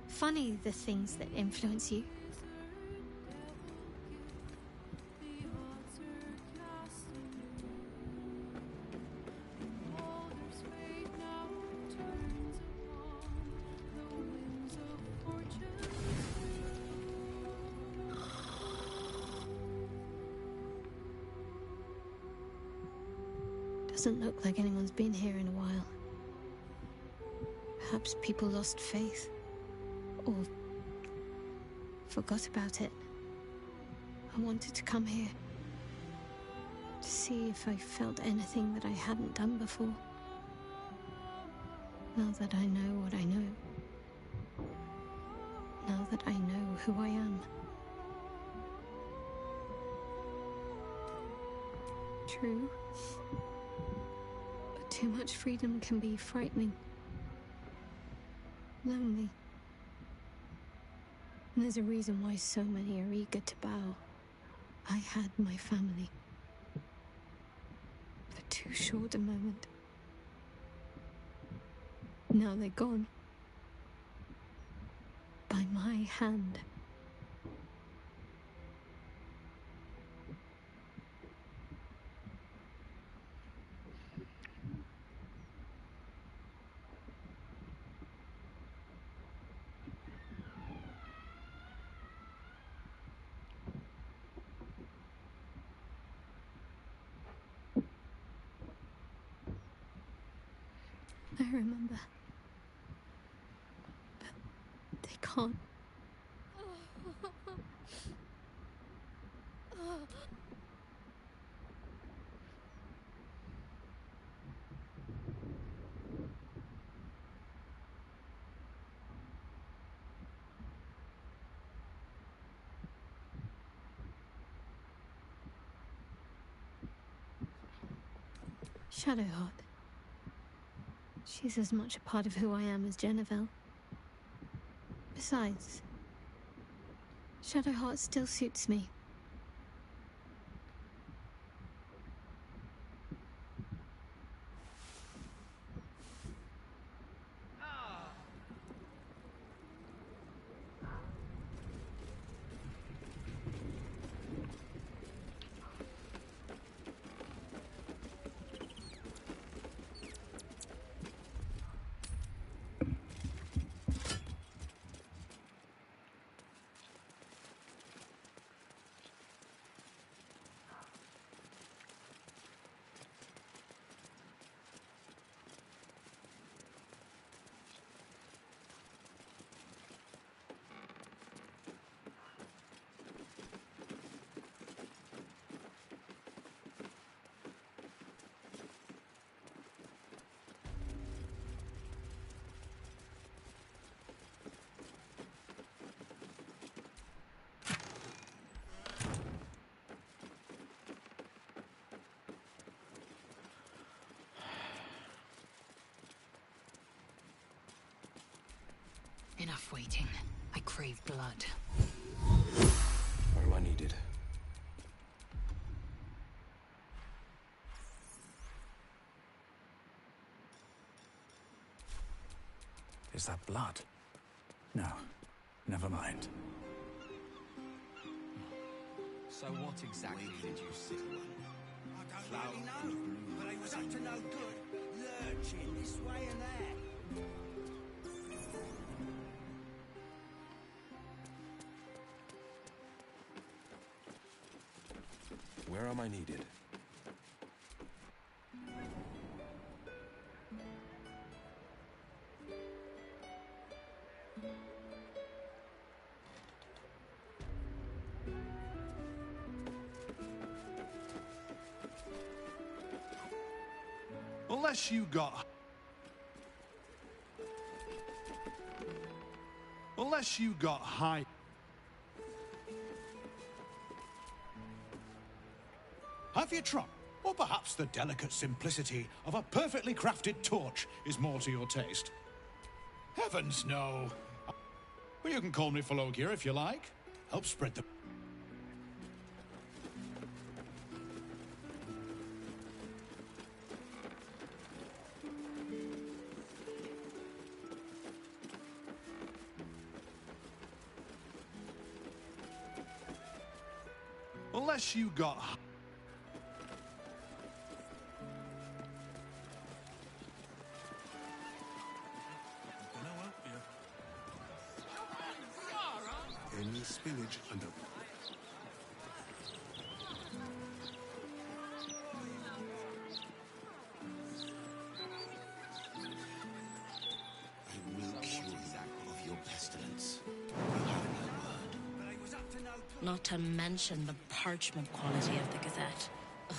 Funny the things that influence you. Doesn't look like anyone's been here in a while. Perhaps people lost faith. Or forgot about it. I wanted to come here to see if I felt anything that I hadn't done before. Now that I know what I know. Now that I know who I am. True. But too much freedom can be frightening. Lonely. And there's a reason why so many are eager to bow. I had my family. For too short a moment. Now they're gone. By my hand. I remember. But they can't. Shadowheart. She's as much a part of who I am as Jennifer. Besides, Shadowheart still suits me. Enough waiting. I crave blood. Where am I needed? Is that blood? No. Never mind. So what exactly did you see? I don't really know, but I was up to no good, lurching this way and that. Where am I needed? Unless you got... Unless you got high... Have you tried? Or perhaps the delicate simplicity of a perfectly crafted torch is more to your taste? Heavens, no. Well, you can call me Phlogia if you like. Help spread the... Unless you got... Any spillage under... I will cure you of your pestilence. You have my word. But I was up to no good. Not to mention the parchment quality of the Gazette. Ugh,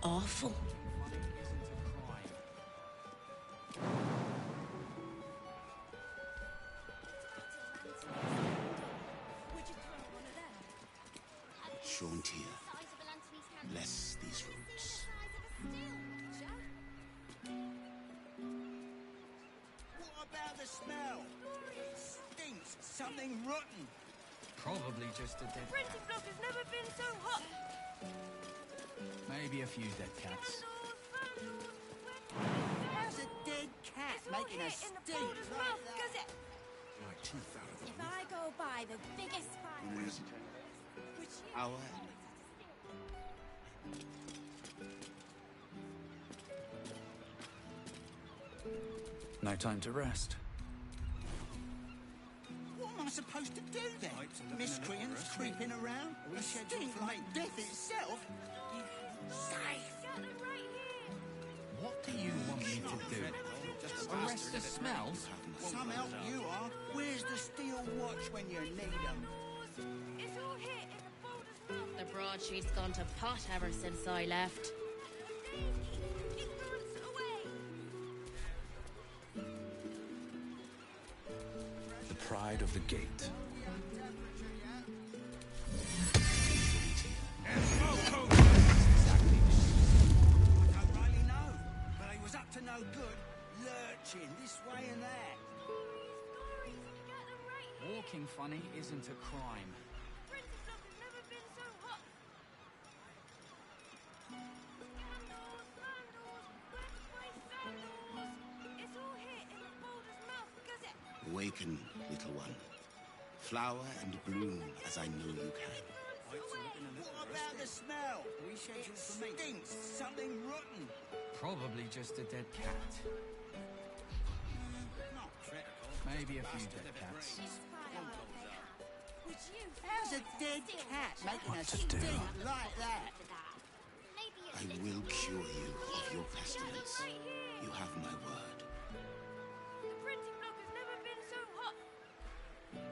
awful. Shauntir, bless these roots. What about the smell? It stinks. Something rotten. Probably just a dead Printing block has never been so hot. Maybe a few dead cats. How's a dead cat making a stink like that? My teeth out of the If I go by the biggest firework, which you... Our No time to rest. What am I supposed to do then? Miscreants creeping around? A stink like death itself? Safe! What do you want me to do? Arrest the smell? Some help you are. Where's the steel watch when you need them? It's all here in the boulder's mouth. The broadsheet's gone to pot ever since I left. Ignorance away. The pride of the gate. I don't really know, but he was up to no good, lurching this way and that. Walking funny isn't a crime. Printing block has never been so hot. Sandals, where's my sandals? It's all here in the boulder's mouth, Gazette. Awaken, little one. Flower and bloom as I know you can. What about the smell? We scheduled for me. Stinks, something rotten. Probably just a dead cat. Not critical. Maybe a few dead cats. How's a dead cat making a stink like that? I will cure you of your pestilence. You have my word. The printing block has never been so hot.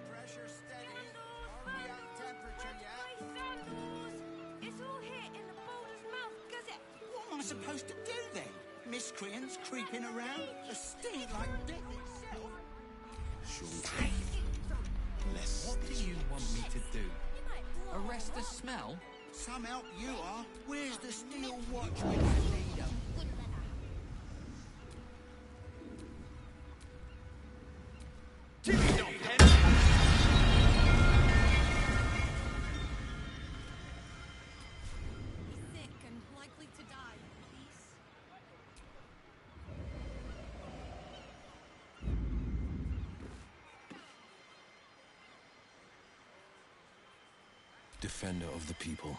Pressure steady. Are we at temperature yet? My sandals. It's all here in the boulder's mouth, Gazette. What am I supposed to do then? Miscreants creeping around? A stink like death itself? Short. Less. What do you want me to do? Arrest the smell? Some help you are. Where's the steel watch when you need them? He's sick and likely to die. Please. Defender of the people.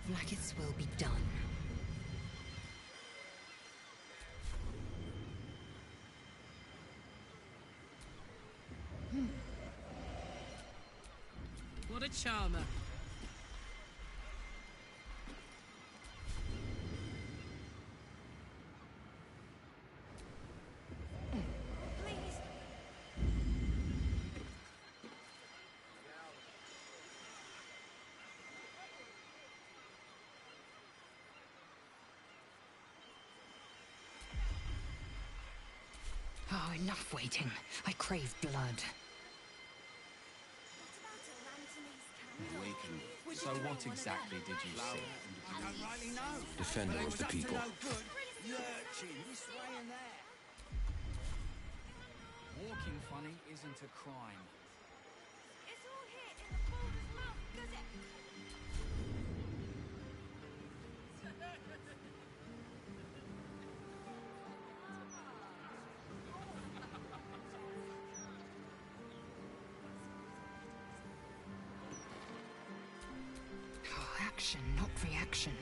Blackets will be done. What a charmer. Oh, enough waiting. I crave blood. Awaken. So what exactly did you see? I don't really know. Defender But he of was the up people. to no good, lurching this way and that. Walking funny isn't a crime. It's all here in the boulder's mouth, Gazette. Oh, action, not reaction.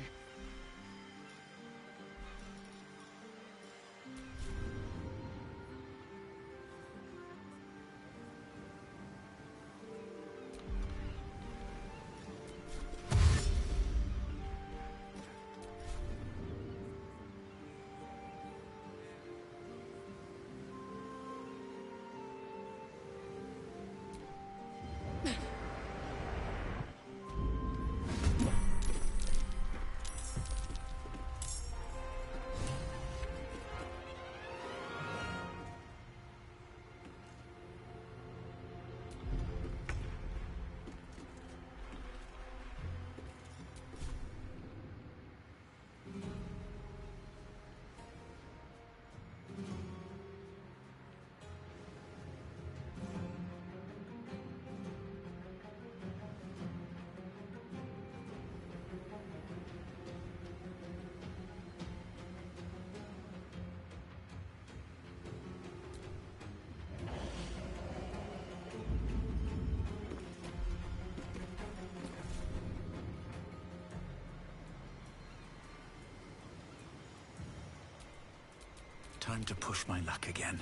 Time to push my luck again.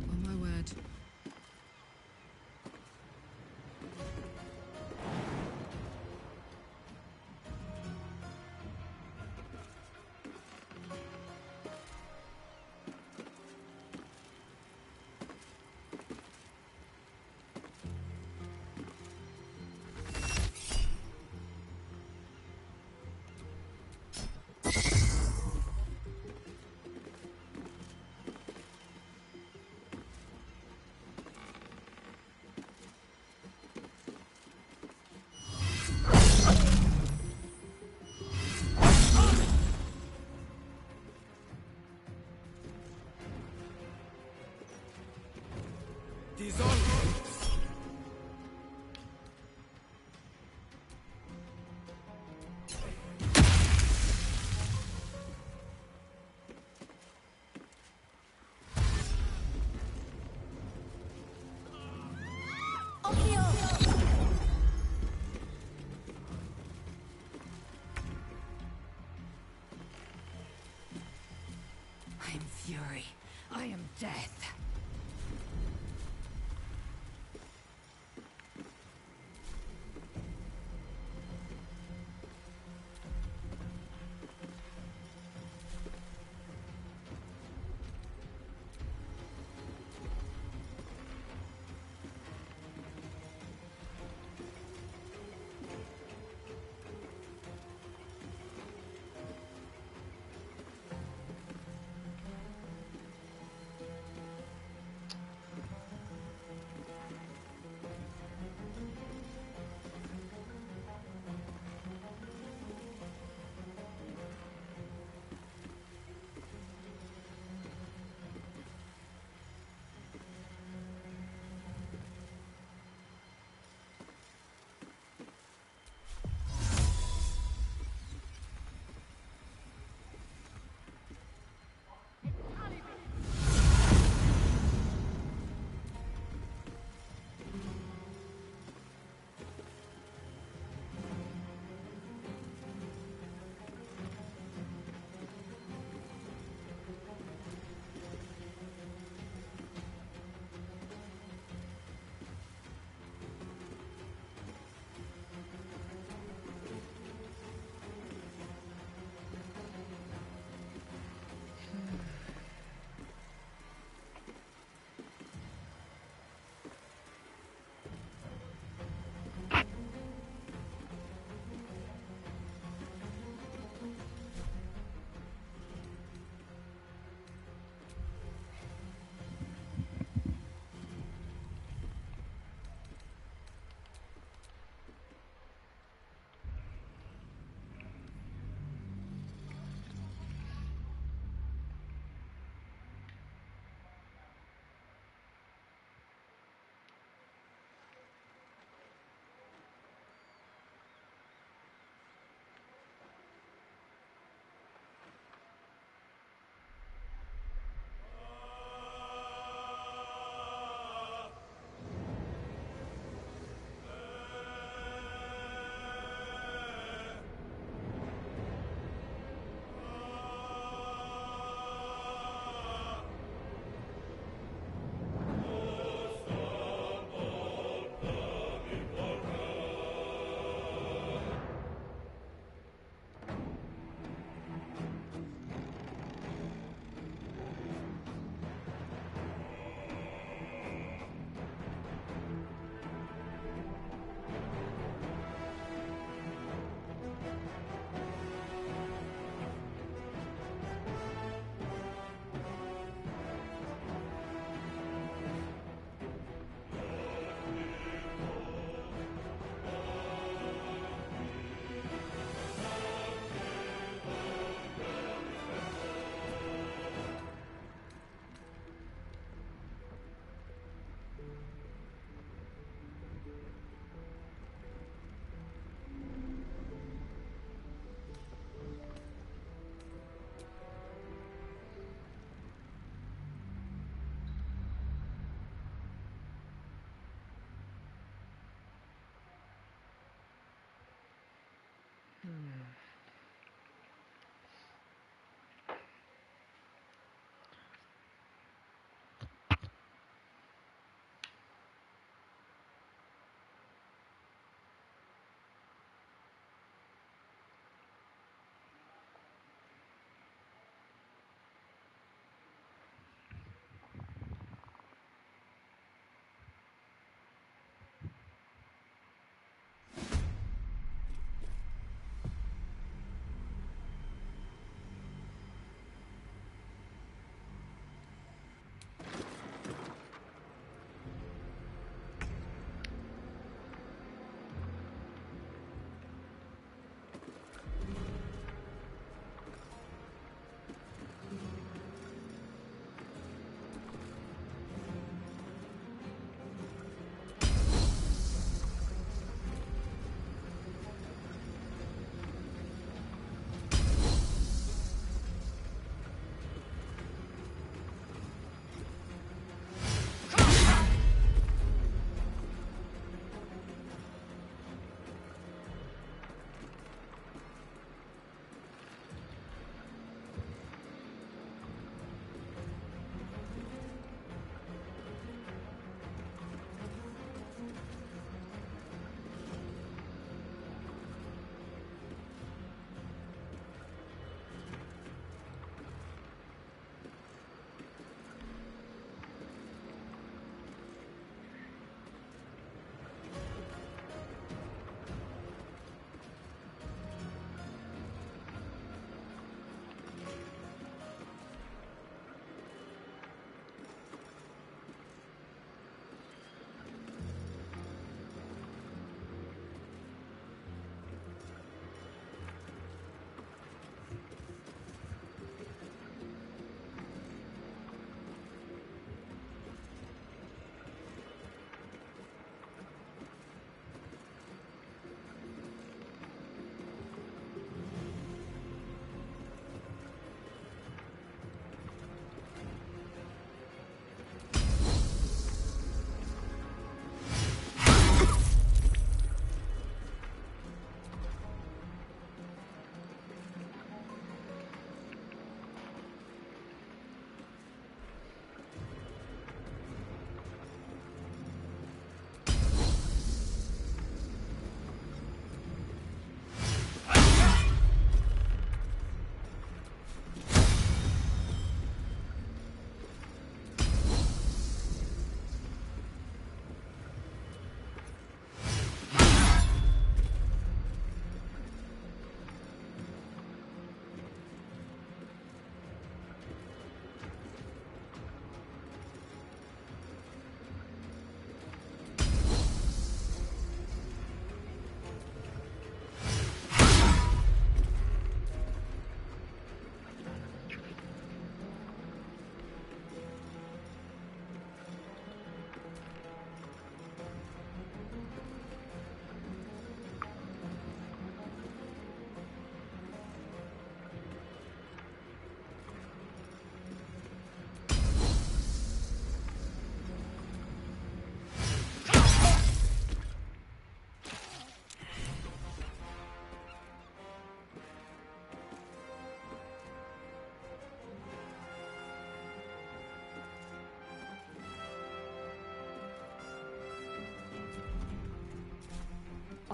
On my word. I am fury. I am death.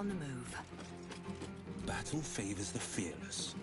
On the move. Battle favors the fearless.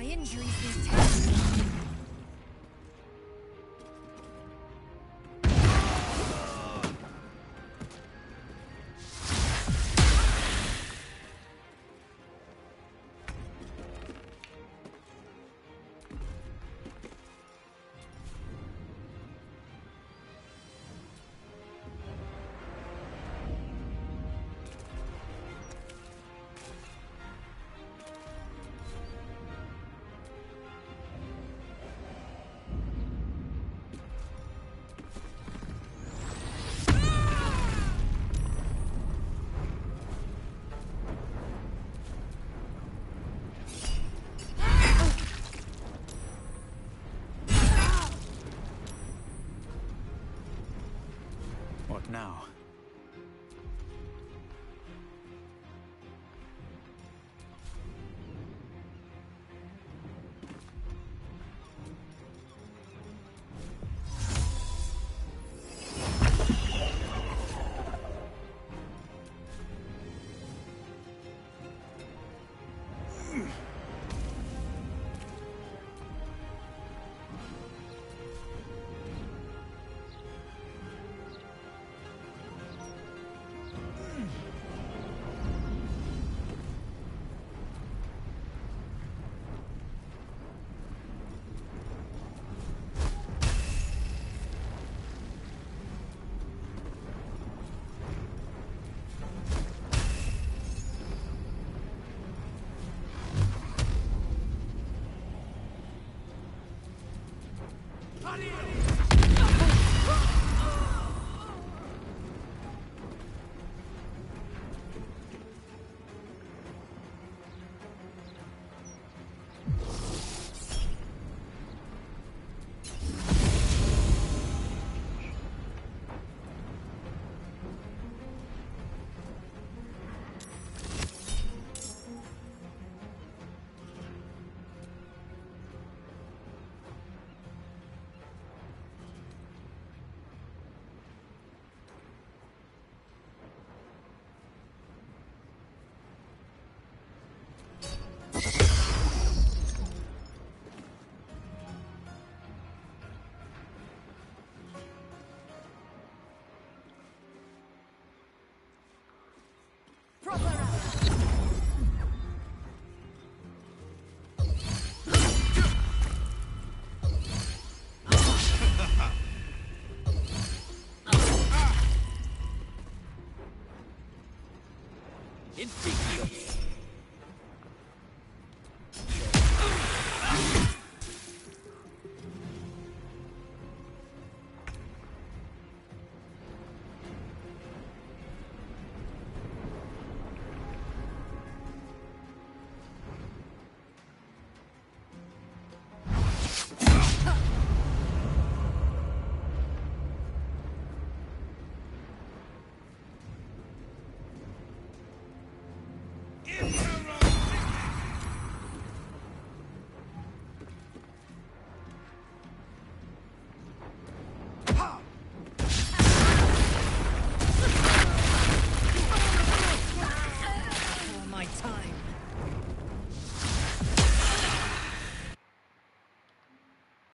Injuries these days. What now? Emperor!